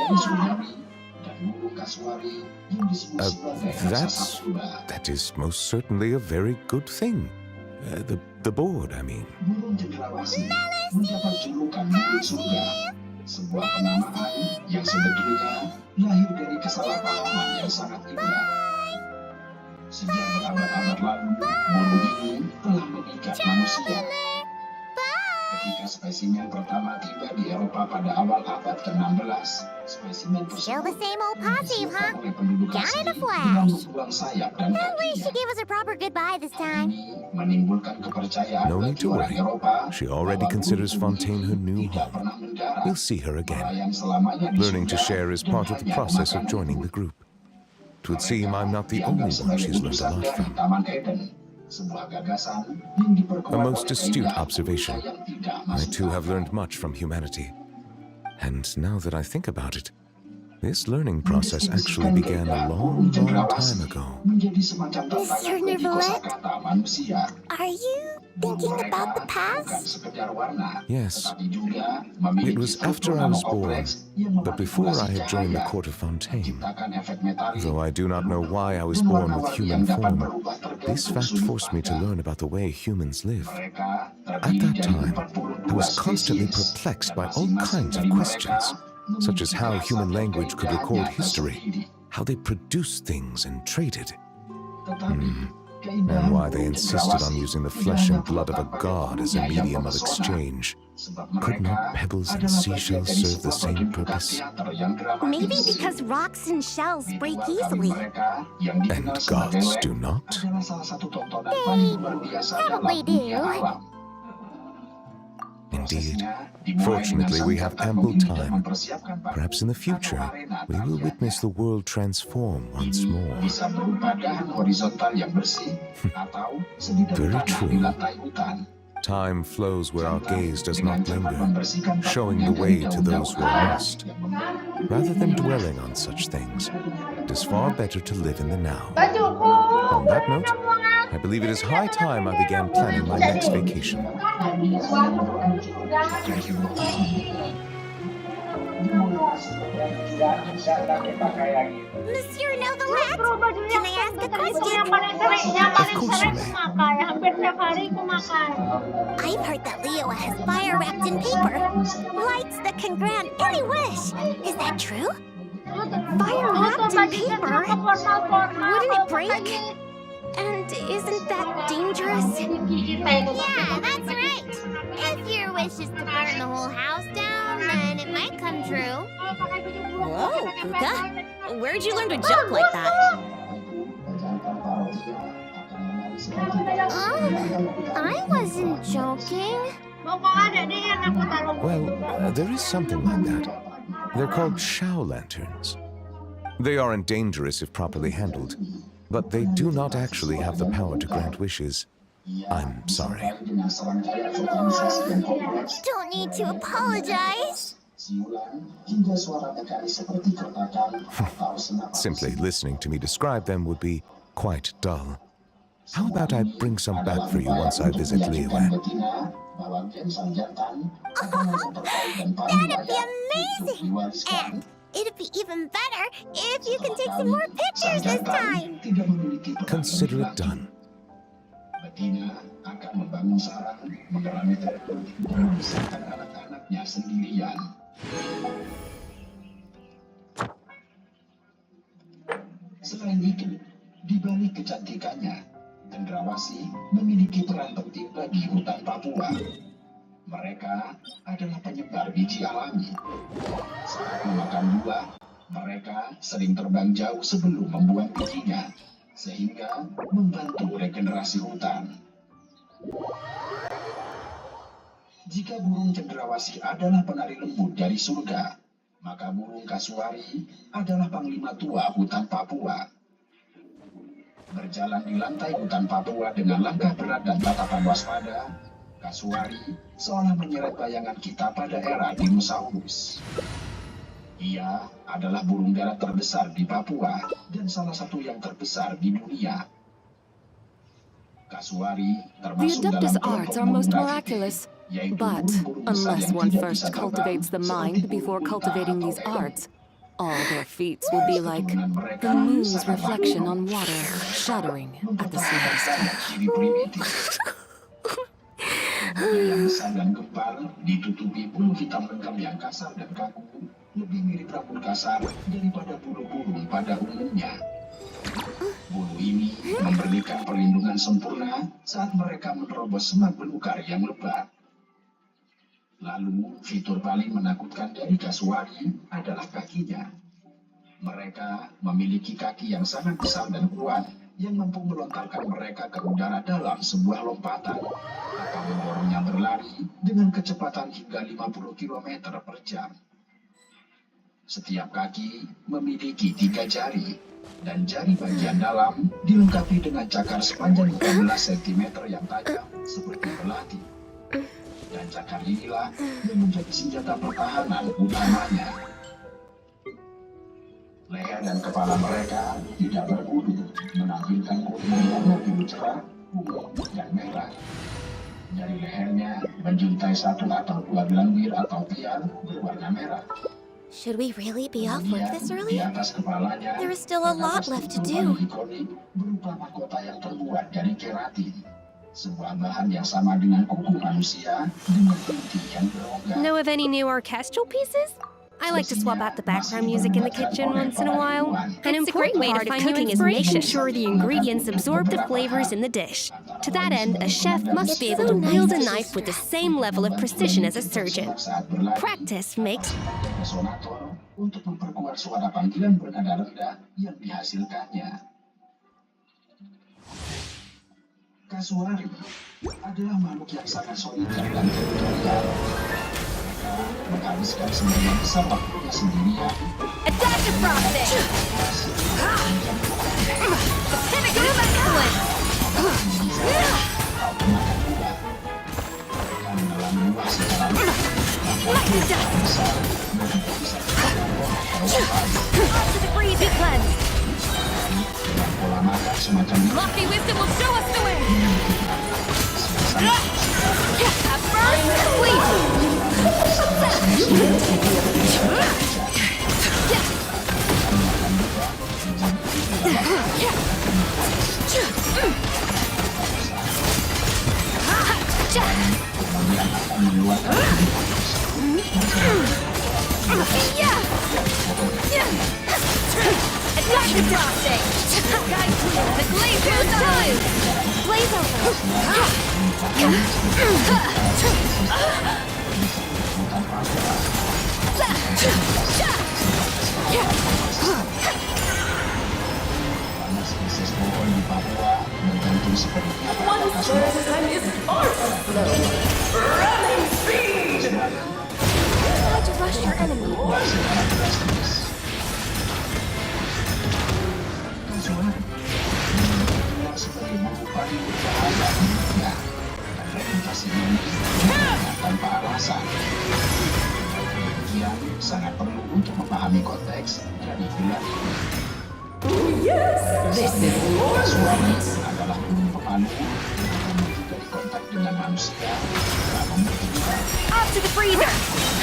That is most certainly a very good thing. The board, I mean. Sebuah penamaan yang sebetulnya lahir dari kesalahpahaman yang sangat indah. Sejak berabad-abad lalu, burung ini telah mengikat manusia. Ketika spesimen pertama tiba di Eropa pada awal abad ke-16, spesimen Still the tersebut same old posse, huh? oleh penduduk Down in a asli flash. dengan membuang sayap dan At least she kakinya. gave us a proper goodbye this time. Ini menimbulkan kepercayaan No need bagi to orang worry. Eropa She already bahwa considers burung Fontaine her ini new tidak home. pernah mendarat, We'll see her again. melayang selamanya di Learning to surga, share is dan part of the hanya process makan of joining the bubur. group. It would seem I'm not the only one she's learned a lot from. Taman Eden, sebuah gagasan yang diperkuat A most oleh astute keindahan observation. yang tidak I masuk too have akal. learned much from humanity. And now that I think about it, this learning process actually began a long, long time ago. Menjadi semacam Mr. tantangan bagi Neverlet? kosakata manusia. Are you thinking about the Bukan past? sekedar warna, Yes. tetapi juga memiliki It was after struktur I was nano born, kompleks yang but before I had joined the memanipulasi court of Fontaine. menciptakan efek metalik, Though I do not know why I was dan born with warna-warni human yang dapat form, berubah tergantung this fact sudut forced me to pandang. learn about the way humans live. Mereka At terdiri that dari time, 42 I was constantly spesies, perplexed dan by all masing-masing kinds of dari questions, mereka such as how memiliki human rasa dan language could record keindahannya history, tersendiri. how they produced things and traded, Tetapi, and why they keindahan insisted on cendrawasih using the tidak flesh hanya and blood of a terletak pada god as a bulunya yang medium of mempesona, exchange. sebab Could mereka not pebbles and adalah bagian seashells dari serve the sebuah same pertunjukan purpose? teater yang dramatis. Maybe because rocks and shells break Ritual kawin easily. mereka yang And dikenal sebagai gods lek do not? adalah salah satu tontonan paling luar biasa dalam probably dunia do. alam. Indeed. Prosesnya dimulai Fortunately, dengan we sang have kakak ample memilih dan time. mempersiapkan panggung Perhaps in the atau future, arena we will tariannya. witness the world transform once Ini more. bisa berupa dahan horizontal yang bersih atau sebidang Very tanah true. di lantai hutan. Time flows where our gaze does not Dengan cepat linger, membersihkan showing parfumnya the way dari to those who are daun-daunan lost. yang membantu Rather than dwelling on such things, it is far better to live in the now. On that note, I believe it is high time I began planning my next vacation. Monsieur Novalet, can I ask a question? Of course you may. I've heard that Leo has fire wrapped in paper. Lights that can grant any wish. Is that true? Fire wrapped in paper? Wouldn't it break? And isn't that dangerous? Yeah, that's right. If your wish is to burn the whole house down, then it might come true. Whoa, Puka. Where'd you learn to joke like that? I wasn't joking. Well, there is something like that. They're called Shao lanterns. They aren't dangerous if properly handled, but they do not actually have the power to grant wishes. I'm sorry. Don't need to apologize. Simply listening to me describe them would be quite dull. How about I bring some back for you once I visit Liyue? That'd be amazing. And it'd be even better if you can take some more pictures this time. Consider it done. Betina akan membangun sarang mengerami telepon memisahkan anak-anaknya sendirian. Selain itu, di balik kecantikannya, cendrawasih memiliki peran penting bagi hutan Papua. Mereka adalah penyebar biji alami. Saat memakan buah, mereka sering terbang jauh sebelum membuang bijinya, sehingga membantu regenerasi hutan. Jika burung cendrawasih adalah penari lembut dari surga, Maka burung kasuari adalah panglima tua hutan Papua. Berjalan di lantai hutan Papua dengan langkah berat dan tatapan waspada, kasuari seolah menyeret bayangan kita pada era dinosaurus. Ia adalah burung darat terbesar di Papua dan salah satu yang terbesar di dunia. Kasuari The termasuk dalam Adeptus kelompok arts are most burung miraculous, yaitu but burung-burung besar unless yang one tidak first bisa terbang cultivates the seperti mind before burung cultivating unta these atau lele. arts, all their feats will be like the moon's reflection on water, shattering at the slightest touch. Ciri primitif. Tubuhnya yang besar dan gempal ditutupi bulu hitam lengkap yang kasar dan kaku, lebih mirip rambut kasar daripada bulu burung pada umumnya. Bulu ini memberikan perlindungan sempurna saat mereka menerobos semak belukar yang lebat. Lalu, fitur paling menakutkan dari kasuari adalah kakinya. Mereka memiliki kaki yang sangat besar dan kuat yang mampu melontarkan mereka ke udara dalam sebuah lompatan atau mendorongnya berlari dengan kecepatan hingga 50 km per jam. Setiap kaki memiliki 3 jari, dan jari bagian dalam dilengkapi dengan cakar sepanjang 15 cm yang tajam seperti belati. Dan cakar inilah yang menjadi senjata pertahanan utamanya. Leher dan kepala mereka tidak berbulu, menampilkan kulit yang biru cerah, ungu, dan merah. Dari lehernya menjuntai 1 atau 2 belang bir atau piar berwarna merah. Should we really be off work this Di early? atas kepalanya, There is still a lot left to do. ikonik berupa mahkota yang terbuat dari keratin. Sebuah bahan yang sama dengan kuku manusia dengan inti yang berongga. Know of any new orchestral pieces? I like to swap out the background music in the kitchen once in a while. An important part of cooking is making sure the ingredients absorb the flavors in the dish. To that end, a chef must be able to wield a knife with the same level of precision as a surgeon. Practice makes... Resonator untuk memperkuat suara panggilan bernada rendah yang dihasilkannya. Kasuari adalah makhluk yang sangat soliter dan teritorial. Mereka menghabiskan sebagian besar waktunya sendirian. Adaptive frosting! Mereka menelan buah secara besar. To the freezer cleanse! Dengan pola makan semacam ini, Lofty wisdom will show us the way! At first, sleep! Adaptive frosting! Guys, the glacier time! Blaze over! spesies pohon di Papua bergantung seperti apa Try to rush your enemy. secara drastis. Kasuari sebagai bulu paling berbahaya di dunia dan reputasinya tanpa alasan. Demikian sangat perlu untuk memahami konteks dari gelar ini. Kasuari adalah burung pemalu yang memiliki dari kontak dengan manusia dan memiliki juga Up to the freezer!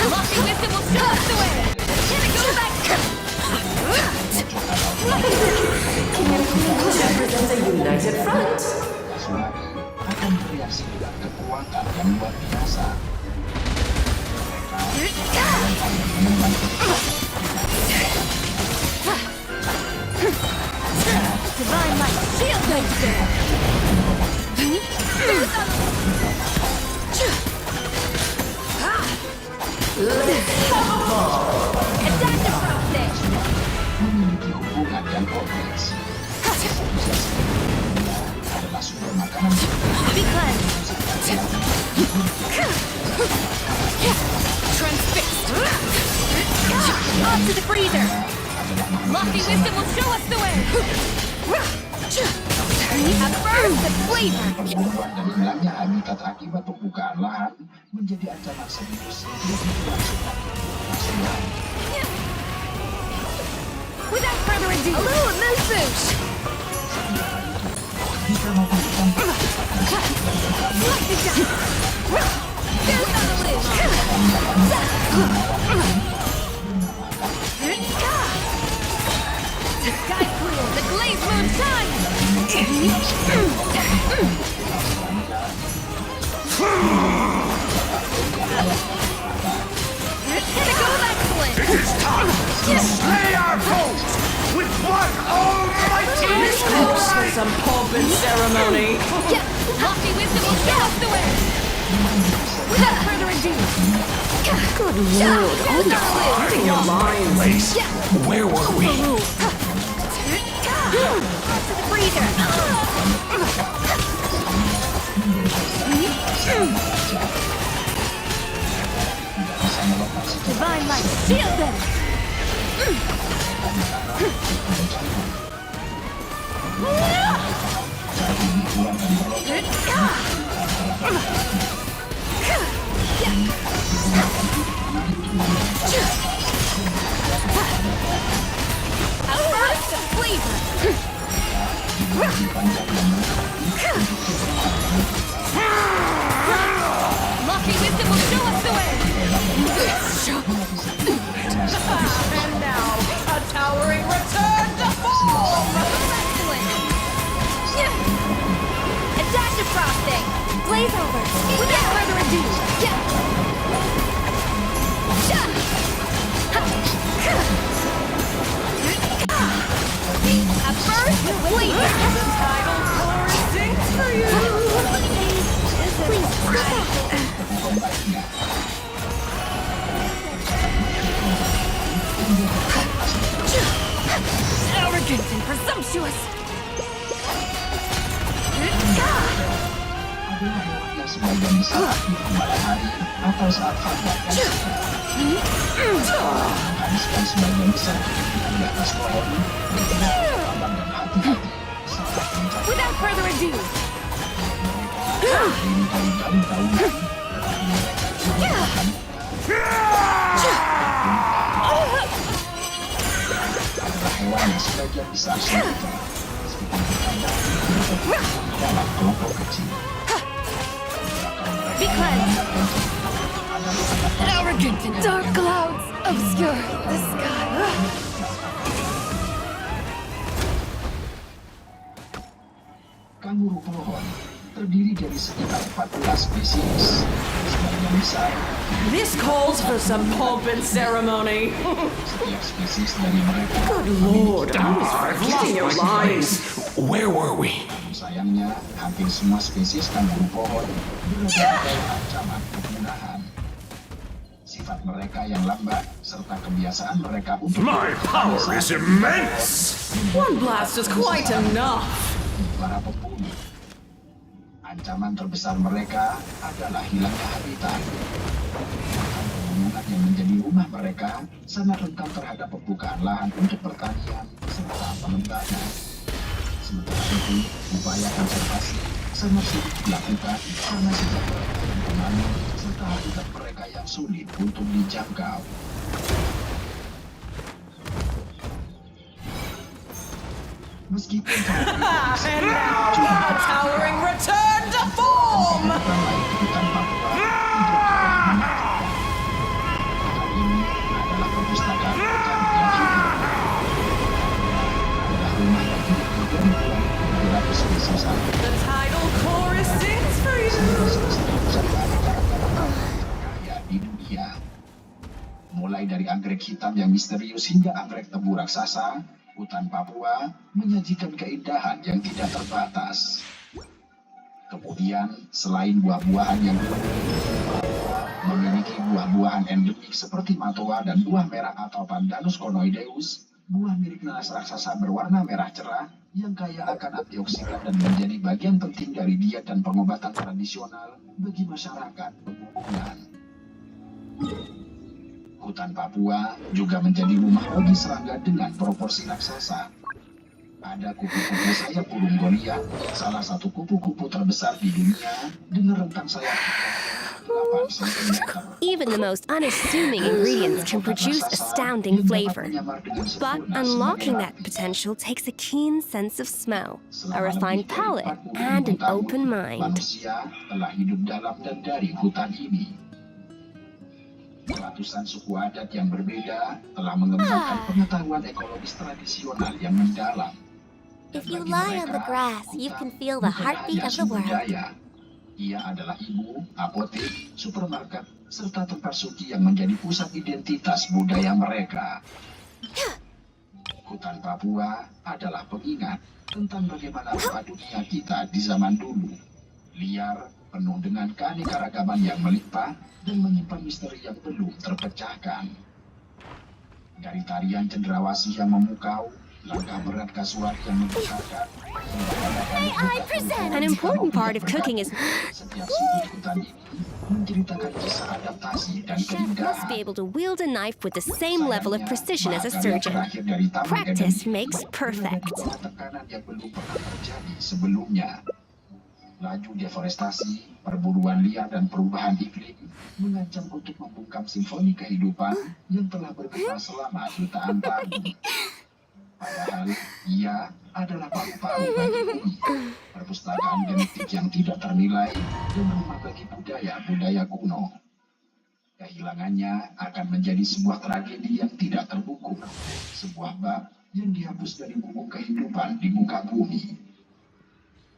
Lofty wisdom will show us the way! Can it go back? Kasuari akan bereaksi dengan kekuatan yang luar biasa. Divine light, shield them! Adaptive frosting! Memiliki hubungan yang kompleks. Adalah sumber makanan Be cleansed! Transfixed! freezer! Lofty wisdom will show us the way! A burst of flavor! Perburuan dan hilangnya habitat akibat pembukaan lahan menjadi ancaman serius bagi kelangsungan nasional. Without further ado, a little amuse-bouche! Jika membutuhkan Lock it down! There's on the list! The sky's clear, the glazed moon shines! Pinnacle of excellence! It is time to slay our foes with one almighty This calls for some pomp and ceremony. Lofty wisdom will show us the way! Without further ado, Good lord, all the heart in your lines. place. Where were we? to the freezer! Divine light, shield them! A burst of flavor! Lucky wisdom will show us the way! And now, a towering return to form! Excellent! A dash of frosting! Blaze over! Without further ado! A burst of flavor! Tidal chorus sings for you! Please, stop Arrogant and presumptuous! yang sebagian besar di malam hari atau saat fajar habiskan sebagian besar di atas pohon dengan sabar dan hati-hati saat mencari Without further ado! ini dari daun-daunan adalah hewan yang sebagian besar soliter seperti kandang dalam kelompok kecil. Be cleansed! Arrogant and dark clouds obscure the sky. Kanguru pohon terdiri dari sekitar 14 spesies. Sebagian besar, This calls for some pomp and ceremony. setiap spesies dari mereka Good lord, I was forgetting your lines. Where were we? sayangnya hampir semua spesies kanguru pohon berada dalam ancaman kepunahan. Sifat mereka yang lambat serta kebiasaan mereka untuk My power is immense! One blast is quite enough. para pembunuh. Ancaman terbesar mereka adalah hilangnya habitat. Pegunungan yang menjadi rumah mereka sangat rentan terhadap pembukaan lahan untuk pertanian serta pengembangan. Sementara itu, upaya konservasi sangat sulit dilakukan karena sejak mereka yang pemalu serta habitat mereka yang sulit untuk dijangkau. Meskipun And now, a towering return to form! hutan Papua ini adalah perpustakaan hutan yang hidup. Adalah rumah bagi ribuan beberapa spesies alam. The tidal chorus sings for you! Kaya di dunia. Mulai dari anggrek hitam yang misterius hingga anggrek tebu raksasa, hutan Papua menyajikan keindahan yang tidak terbatas. Kemudian, selain buah-buahan yang Papua memiliki buah-buahan endemik seperti matoa dan buah merah atau Pandanus conoideus, buah mirip nanas raksasa berwarna merah cerah yang kaya akan antioksidan dan menjadi bagian penting dari diet dan pengobatan tradisional bagi masyarakat pegunungan. Hutan Papua juga menjadi rumah bagi serangga dengan proporsi raksasa. Ada kupu-kupu sayap burung goliat, salah satu kupu-kupu terbesar di dunia dengan rentang sayap 8 cm. Even the most unassuming ingredients can produce astounding flavor. But unlocking that potential takes a keen sense of smell, a refined palate, and an open mind. Manusia telah hidup dalam dan dari hutan ini. Ratusan suku adat yang berbeda telah mengembangkan pengetahuan ekologis tradisional yang mendalam. If you lie on the grass, you can feel the heartbeat of the world. Ia adalah ibu, apotek, supermarket, serta tempat suci yang menjadi pusat identitas budaya mereka. Hutan Papua adalah pengingat tentang bagaimana rupa dunia kita di zaman dulu. Liar, penuh dengan keanekaragaman yang melimpah dan menyimpan misteri yang belum terpecahkan. Dari tarian cendrawasih yang memukau, langkah berat kasuari yang menggetarkan, An important part of cooking is setiap sudut hutan ini menceritakan kisah adaptasi dan chef must keindahan. be able to wield a knife with the same level of precision as a surgeon. Practice makes perfect. Tekanan yang belum pernah terjadi sebelumnya. Laju deforestasi, perburuan liar dan perubahan iklim mengancam untuk membungkam simfoni kehidupan yang telah bergema selama jutaan tahun. Padahal ia adalah paru-paru bagi bumi, perpustakaan genetik yang tidak ternilai, dan rumah bagi budaya-budaya kuno. Kehilangannya akan menjadi sebuah tragedi yang tidak terhukum, sebuah bab yang dihapus dari buku kehidupan di muka bumi.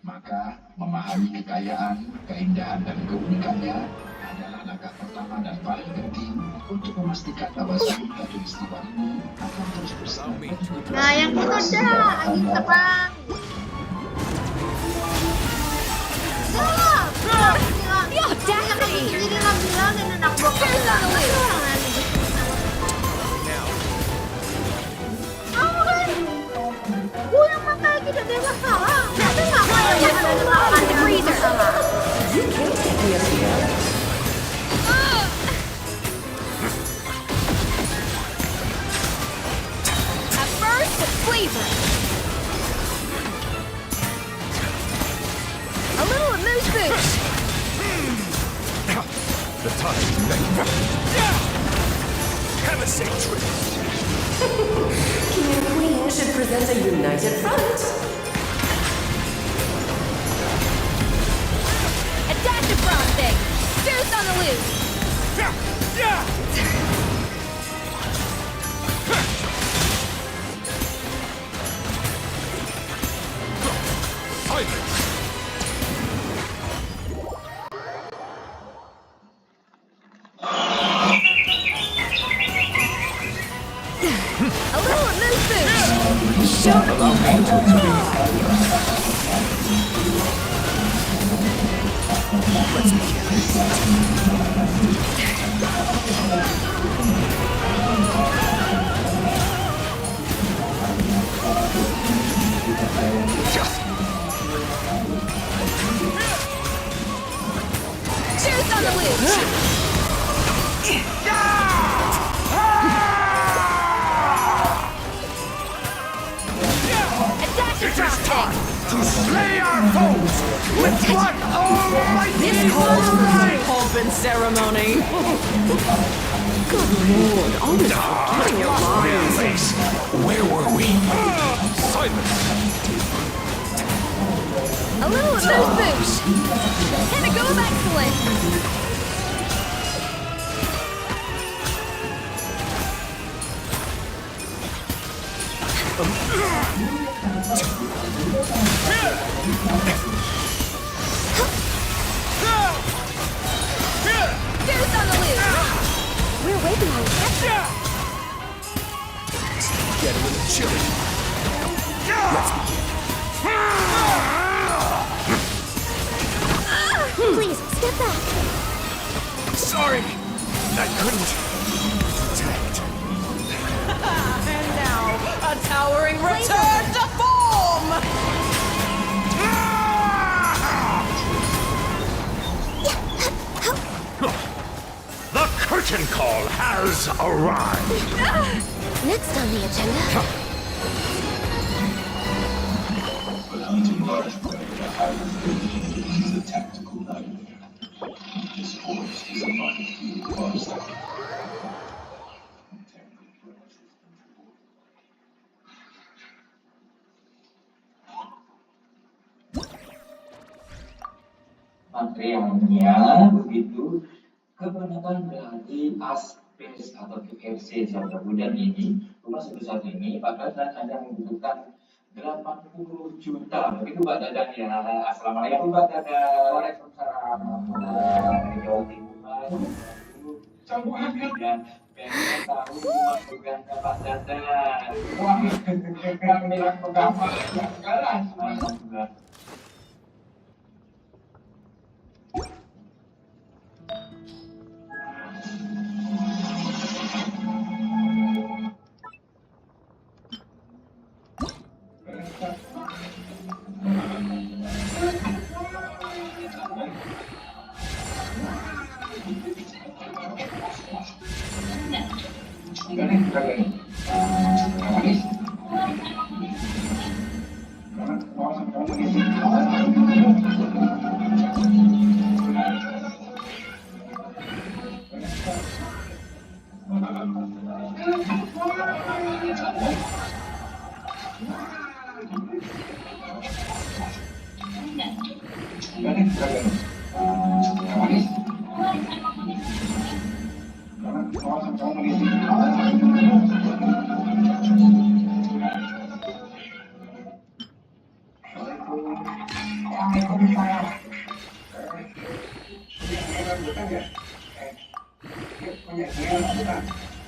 Maka, memahami kekayaan, keindahan, dan keunikannya adalah langkah pertama dan paling penting untuk memastikan bahwa suatu peristiwa ini akan terus bersama. Nah, yang itu dah, angin terbang. The audacity! Jadi nggak bilangin anak bokap. Kamu kan, gue yang makan tidak ada masalah. Tapi nggak mau yang makan ada makan di freezer. A burst of flavor! A little amuse bouche! The time to make have a safe trip. King and Queen should present a united front. A dash of frosting! Juice on the loose! A little amuse bouche! Show Juice on the loose! It is time to slay our foes with one almighty This calls for pomp and ceremony. Good lord, always forgetting your lines. Where were we? Silence! A little amuse bouche! Pinnacle of excellence! Juice on the loose! We're way behind schedule. Get a little chilly. Please, step back. Sorry, I couldn't detect. And now, a towering return to form! The curtain call has has arrived. Next on the agenda. He's a tactical nightmare. His force is a minefield monster. Materialnya begitu kebanyakan dari aspes atau PFC saudara dan ini rumah sebesar ini Pak Dadan hanya membutuhkan 80 juta begitu Pak Dadan ya. Assalamualaikum Pak Dadan. Waalaikumsalam. Dari Jawa Timur sambungan ya pengen tahu rumah pegangan Pak Dadan. Wah yang bilang pegangan sekarang.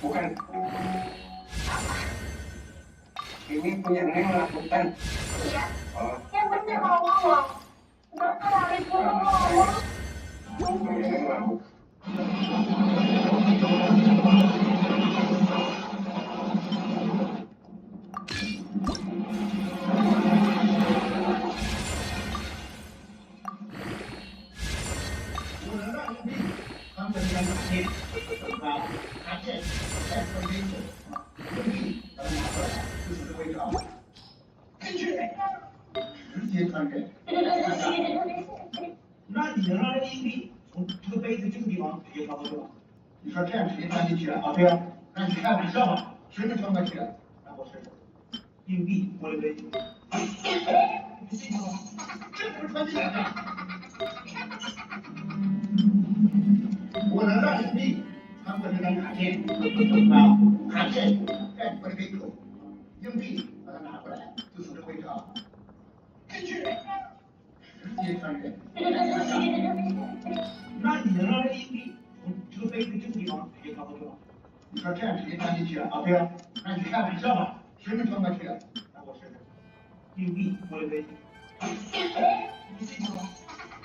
Bukan. Ini punya Neng lakukan. Iya. Oh. Yang benar ngomong. Berapa hari pun ngomong. Punya Neng lakukan.那你能让这个硬币从这个杯子这个地方直接穿过去吗？你说这样直接穿进去了啊？对啊，那你开玩笑吧？谁能穿过去？那我试试。硬币玻璃杯。这不是穿进来的。我能让硬币穿过这张卡片啊，卡片在玻璃杯口，硬币把它拿过来，就从这位置啊，进去。直接穿越。那你能让这个硬币从这个杯子这个地方直接穿过去吗？你说这样直接穿进去了啊？对啊，那你开玩笑吧？谁能穿过去？那我试试。硬币玻璃杯。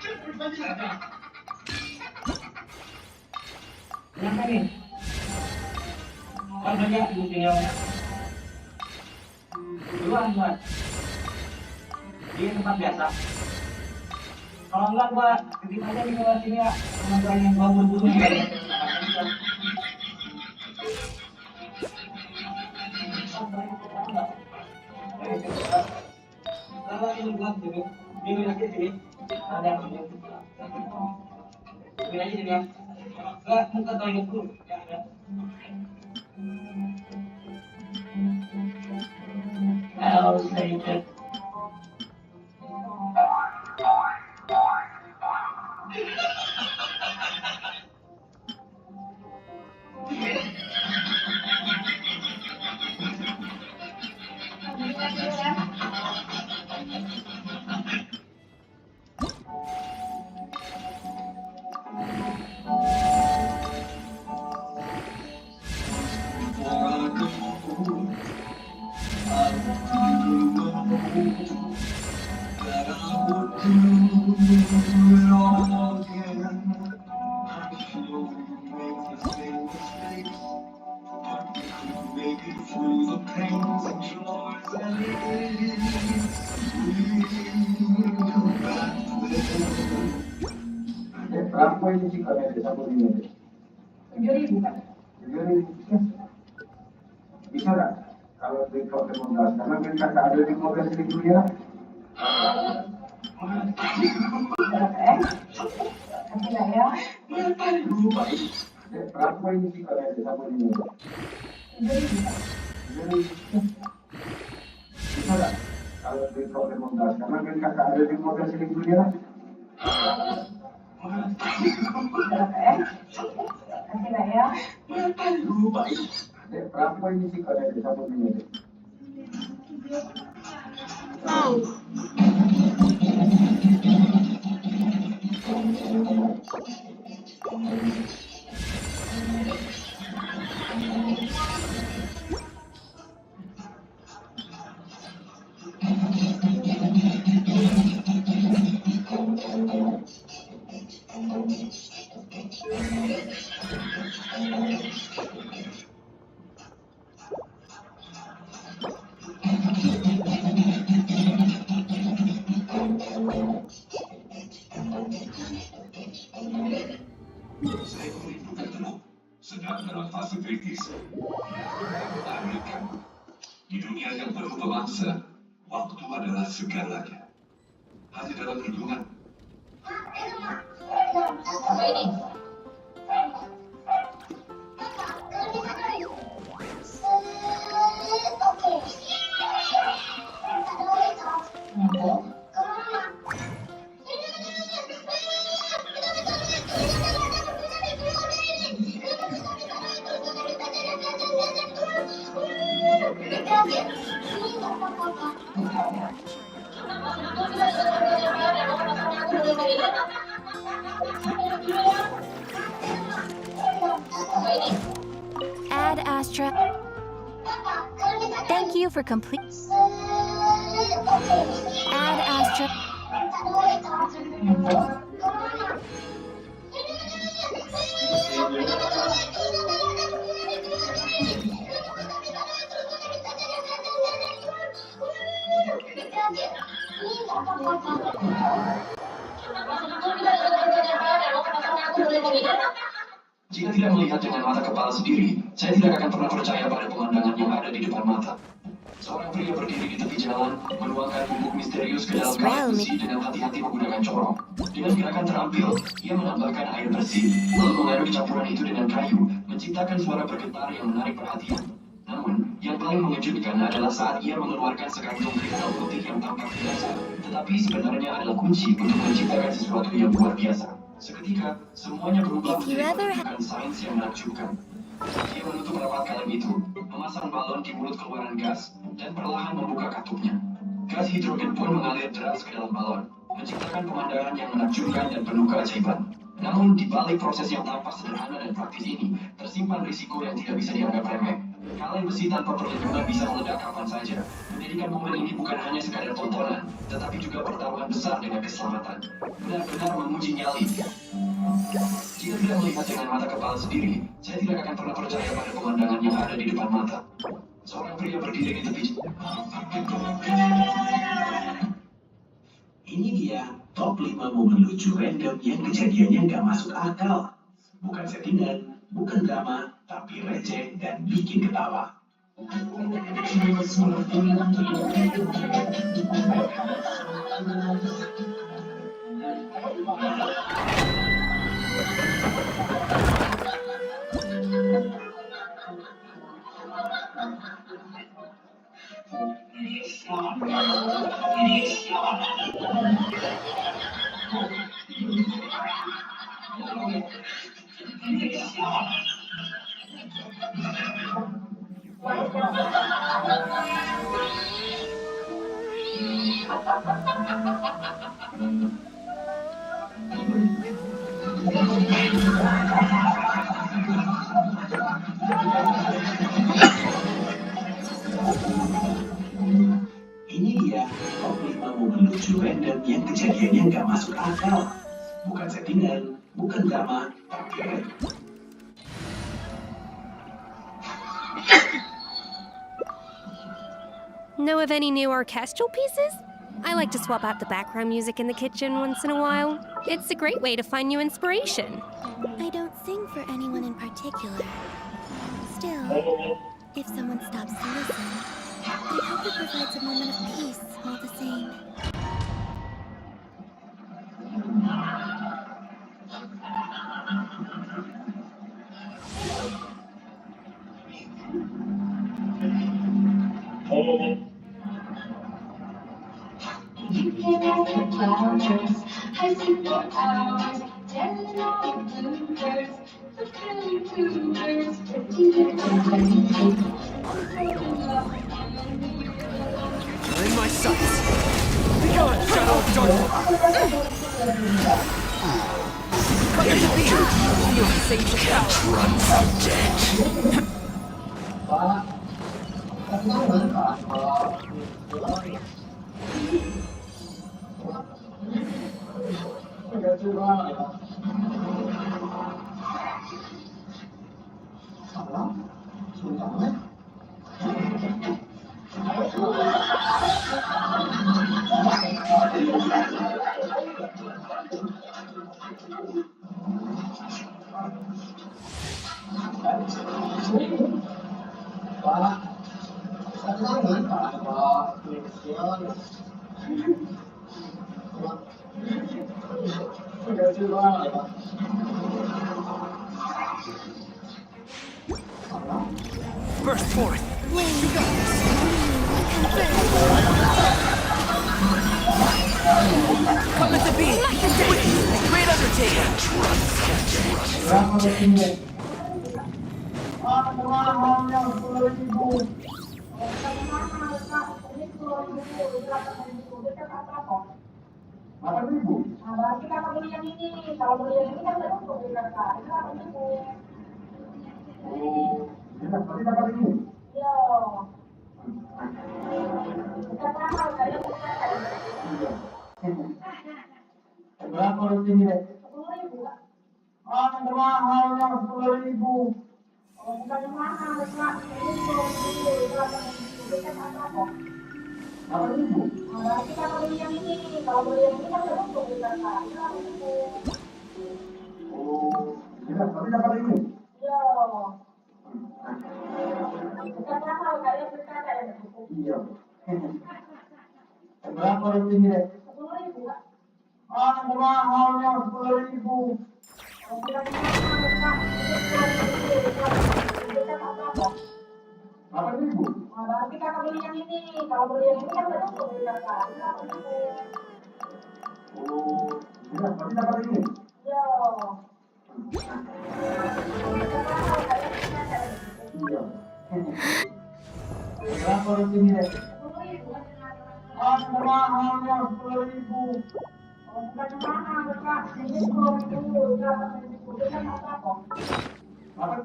这不是穿进来的。Kenapa nih? Kan banyak tinggal duluan. Di tempat biasa. Kalau enggak gua titip aja di bawah sini ya, teman-teman yang mau berburu. Kalau ini gua sini, ini aja sini. Ada yang sini. Ini aja sini ya. Enggak, muka toilet dulu. Ya, ya. I'll say that. Berapa ini sih kalau ada 1.000? 7.000 kan? Jadi, bisa nggak kalau Victor 15? Karena kan kakak ada 15.000 ya. Berapa ini sih kalau ada sama ini? Jadi, bisa nggak kalau Victor 15? Karena kan kakak ada 15.000 ya. Berapa ini sih kalau ada sama ini? Seekor ibu keteluk sedang dalam fase kritis. Amerika, di dunia yang penuh pemangsa, waktu adalah segalanya. Hanya dalam hitungan. Ad Astra. Thank you for complete. Ad Astra. Jika tidak melihat dengan mata kepala sendiri, saya tidak akan pernah percaya pada pemandangan yang ada di depan mata. Seorang pria berdiri di tepi jalan, menuangkan bubuk misterius ke dalam kaleng besi dengan hati-hati menggunakan corong. Dengan gerakan terampil, ia menambahkan air bersih, lalu mengaduk campuran itu dengan kayu, menciptakan suara bergetar yang menarik perhatian. Namun, yang paling mengejutkan adalah saat ia mengeluarkan sekantung kristal putih yang tampak biasa, tetapi sebenarnya adalah kunci untuk menciptakan sesuatu yang luar biasa. Seketika, semuanya berubah menjadi pertunjukan sains yang menakjubkan. Dia menutup rapat kaleng itu, memasang balon di mulut keluaran gas, dan perlahan membuka katupnya. Gas hidrogen pun mengalir deras ke dalam balon, menciptakan pemandangan yang menakjubkan dan penuh keajaiban. Namun, di balik proses yang tampak sederhana dan praktis ini, tersimpan risiko yang tidak bisa dianggap remeh. Kaleng besi tanpa perlindungan bisa meledak kapan saja. Menjadikan momen ini bukan hanya sekadar tontonan, tetapi juga pertaruhan besar dengan keselamatan. Benar-benar menguji nyali. Jika tidak melihat dengan mata kepala sendiri, saya tidak akan pernah percaya pada pemandangan yang ada di depan mata. Seorang pria berdiri di tepi. Ini dia top 5 momen lucu random yang kejadiannya nggak masuk akal. Bukan settingan, bukan drama, tapi receh dan bikin ketawa. Ini dia top 5 momen lucu random yang kejadiannya nggak masuk akal. Bukan settingan, bukan drama, tapi Know of any new orchestral pieces? I like to swap out the background music in the kitchen once in a while. It's a great way to find new inspiration. I don't sing for anyone in particular. Still, if someone stops to listen, I hope it provides a moment of peace all the same. You can ask the flowers, her superpowers, telling all the bloomers, the pretty bloomers, pretty little You're in my sights. Be gone, shadow of darkness. Cut your beat. You'll save the power. Run from dead. Burst forth. Come at the beam. The great undertaker. Berarti kakak beli yang ini. Kalau beli yang ini kan udah cukup beli kakak. Ini kakak beli. Berarti kakak ini. Iya. Kita mahal kalian bukan kalian. Berapa rutin ini? 10.000. Ah, mahalnya 10.000. Oh, bukan mahal, Kak. Ini 10.000. Berarti kakak beli yang ini. Kalau beli yang ini kan udah cukup beli kakak. Ini kakak beli. Berarti kakak ini. Iya. Kita mahal kalian bukan kalian. Iya. Berapa rutin ini? 10.000. Ah, mahalnya 10.000. Oh, bukan mahal, Kak. Ini 10.000. Berarti kakak beli yang ini. Kalau beli yang ini kan udah cukup beli kakak. Ini kakak beli. Berarti kakak ini. Iya. Iya. Berapa rutin ini? 10.000. Ah, mahalnya 10.000. Oh, bukan mahal, Kak. Ini 10.000. Kita kan apa? Apa?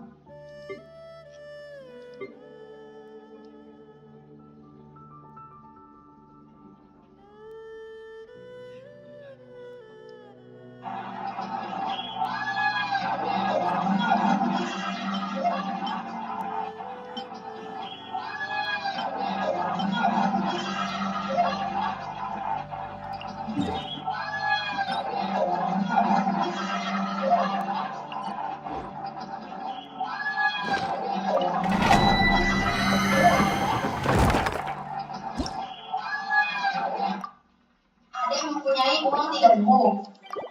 Ada yang mempunyai uang 3.000.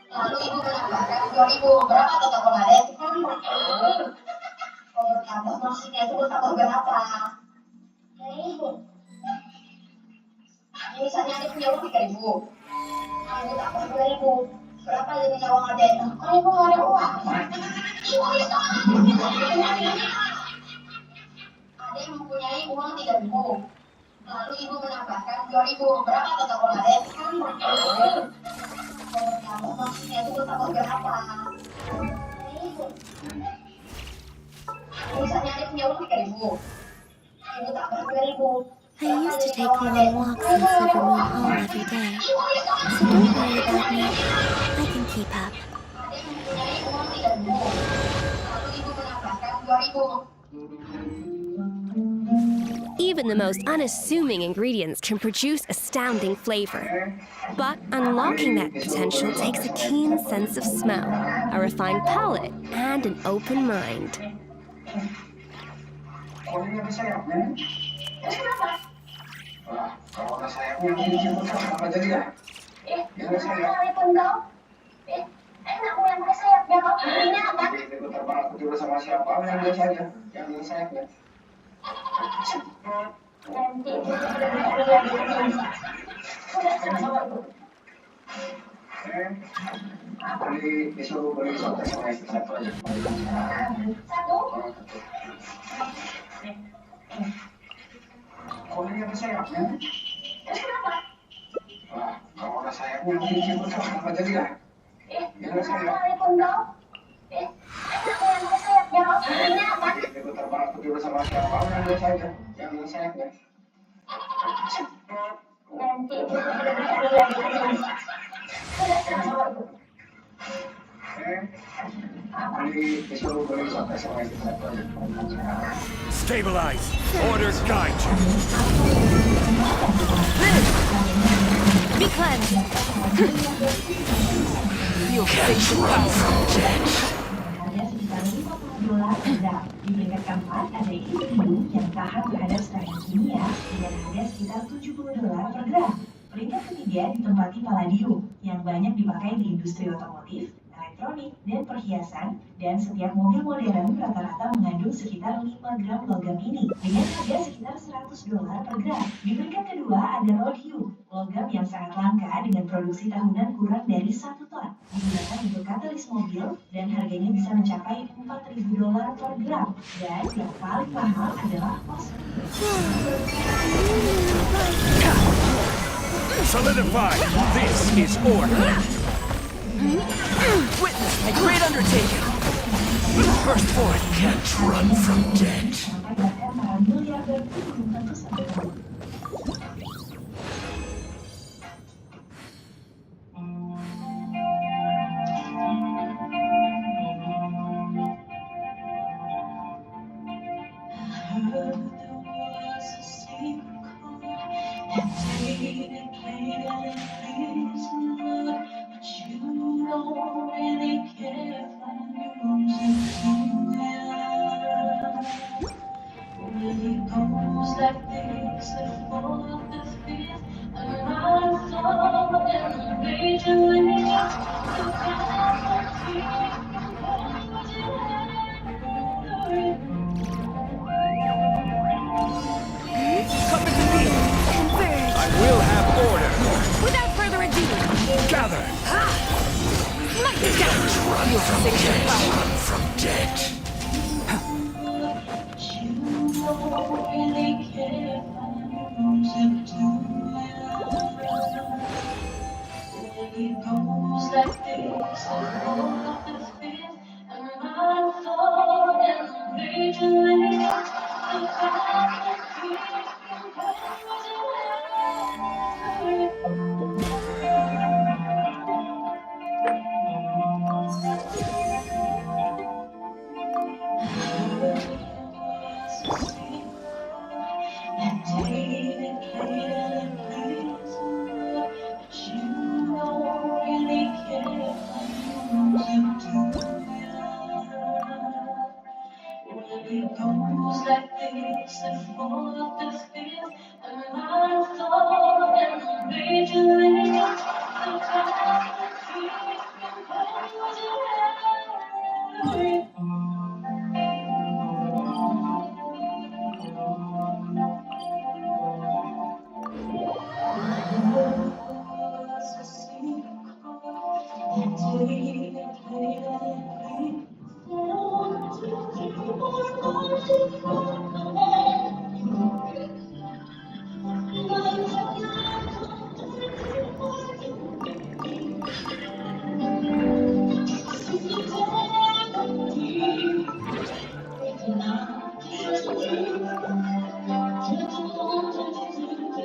Lalu ibu menambahkan 2.000. Berapa total kemarin? Kalau bertambah maksudnya itu bertambah berapa? 3.000. Misalnya ada punya uang 3.000. Ibu tambah 2.000. Berapa jadinya uang ada? Kan ibu nggak ada uang. Ibu itu ada yang mempunyai uang 3.000. Lalu ibu menambahkan 2.000. Berapa total kemarin? Kalau maksudnya itu bertambah berapa? Misalnya ada punya uang 3.000. Ibu tambah 2.000. I used to take long walks in Silver Moon Hall every day, so don't worry about me. I can keep up. Ada yang mempunyai uang 3.000. Lalu ibu menambahkan 2.000. Even the most unassuming ingredients can produce astounding flavor. But unlocking that potential takes a keen sense of smell, a refined palate, and an open mind. Oh, ini ada sayapnya. Terus kenapa? Wah, kalau ada sayapnya nanti dijemput apa jadi ya? Ini ada sayap. Sekalipun kau. Enak aku yang pakai sayapnya kau. Ini apa? Itu terbang aku tidur sama siapa? Yang biasa aja. Yang ada sayapnya. Nanti lihat sudah sama ibu. Disuruh beli satu sama istri satu aja. Satu. Oh, ini ada sayapnya. Terus kenapa? Wah, kalau ada sayapnya nanti dijemput apa jadi ya? Yang ada sayap. Sekalipun kau. Enak aku yang pakai sayapnya kau. Ini apa? Itu terbang aku tidur sama siapa? Yang biasa aja. Yang ada sayapnya. Nanti lihat sudah sama ibu. Disuruh beli satu sama istri satu aja. Stabilize. Order guide you. Be cleansed. Feel safe and powerful. Harga sekitar $50 per gram. Di peringkat keempat ada ikan hiu yang tahan terhadap serangan kimia dengan harga sekitar $70 per gram. Peringkat ketiga ditempati palladium yang banyak dipakai di industri otomotif, elektronik, dan perhiasan, dan setiap mobil modern rata-rata mengandung sekitar 5 gram logam ini dengan harga sekitar $100 per gram. Di peringkat kedua ada rhodium, logam yang sangat langka dengan produksi tahunan kurang dari 1 ton. Digunakan untuk katalis mobil dan harganya bisa mencapai $4.000 per gram. Dan yang paling mahal adalah fosfor. Solidify. This is order. Witness my great undertaking. First forth can't run from death. Bahkan para miliarder itu belum tentu sampai tahu. Come into being. I will have order. Without further ado, Gather. smite it down. Feel safe and powerful.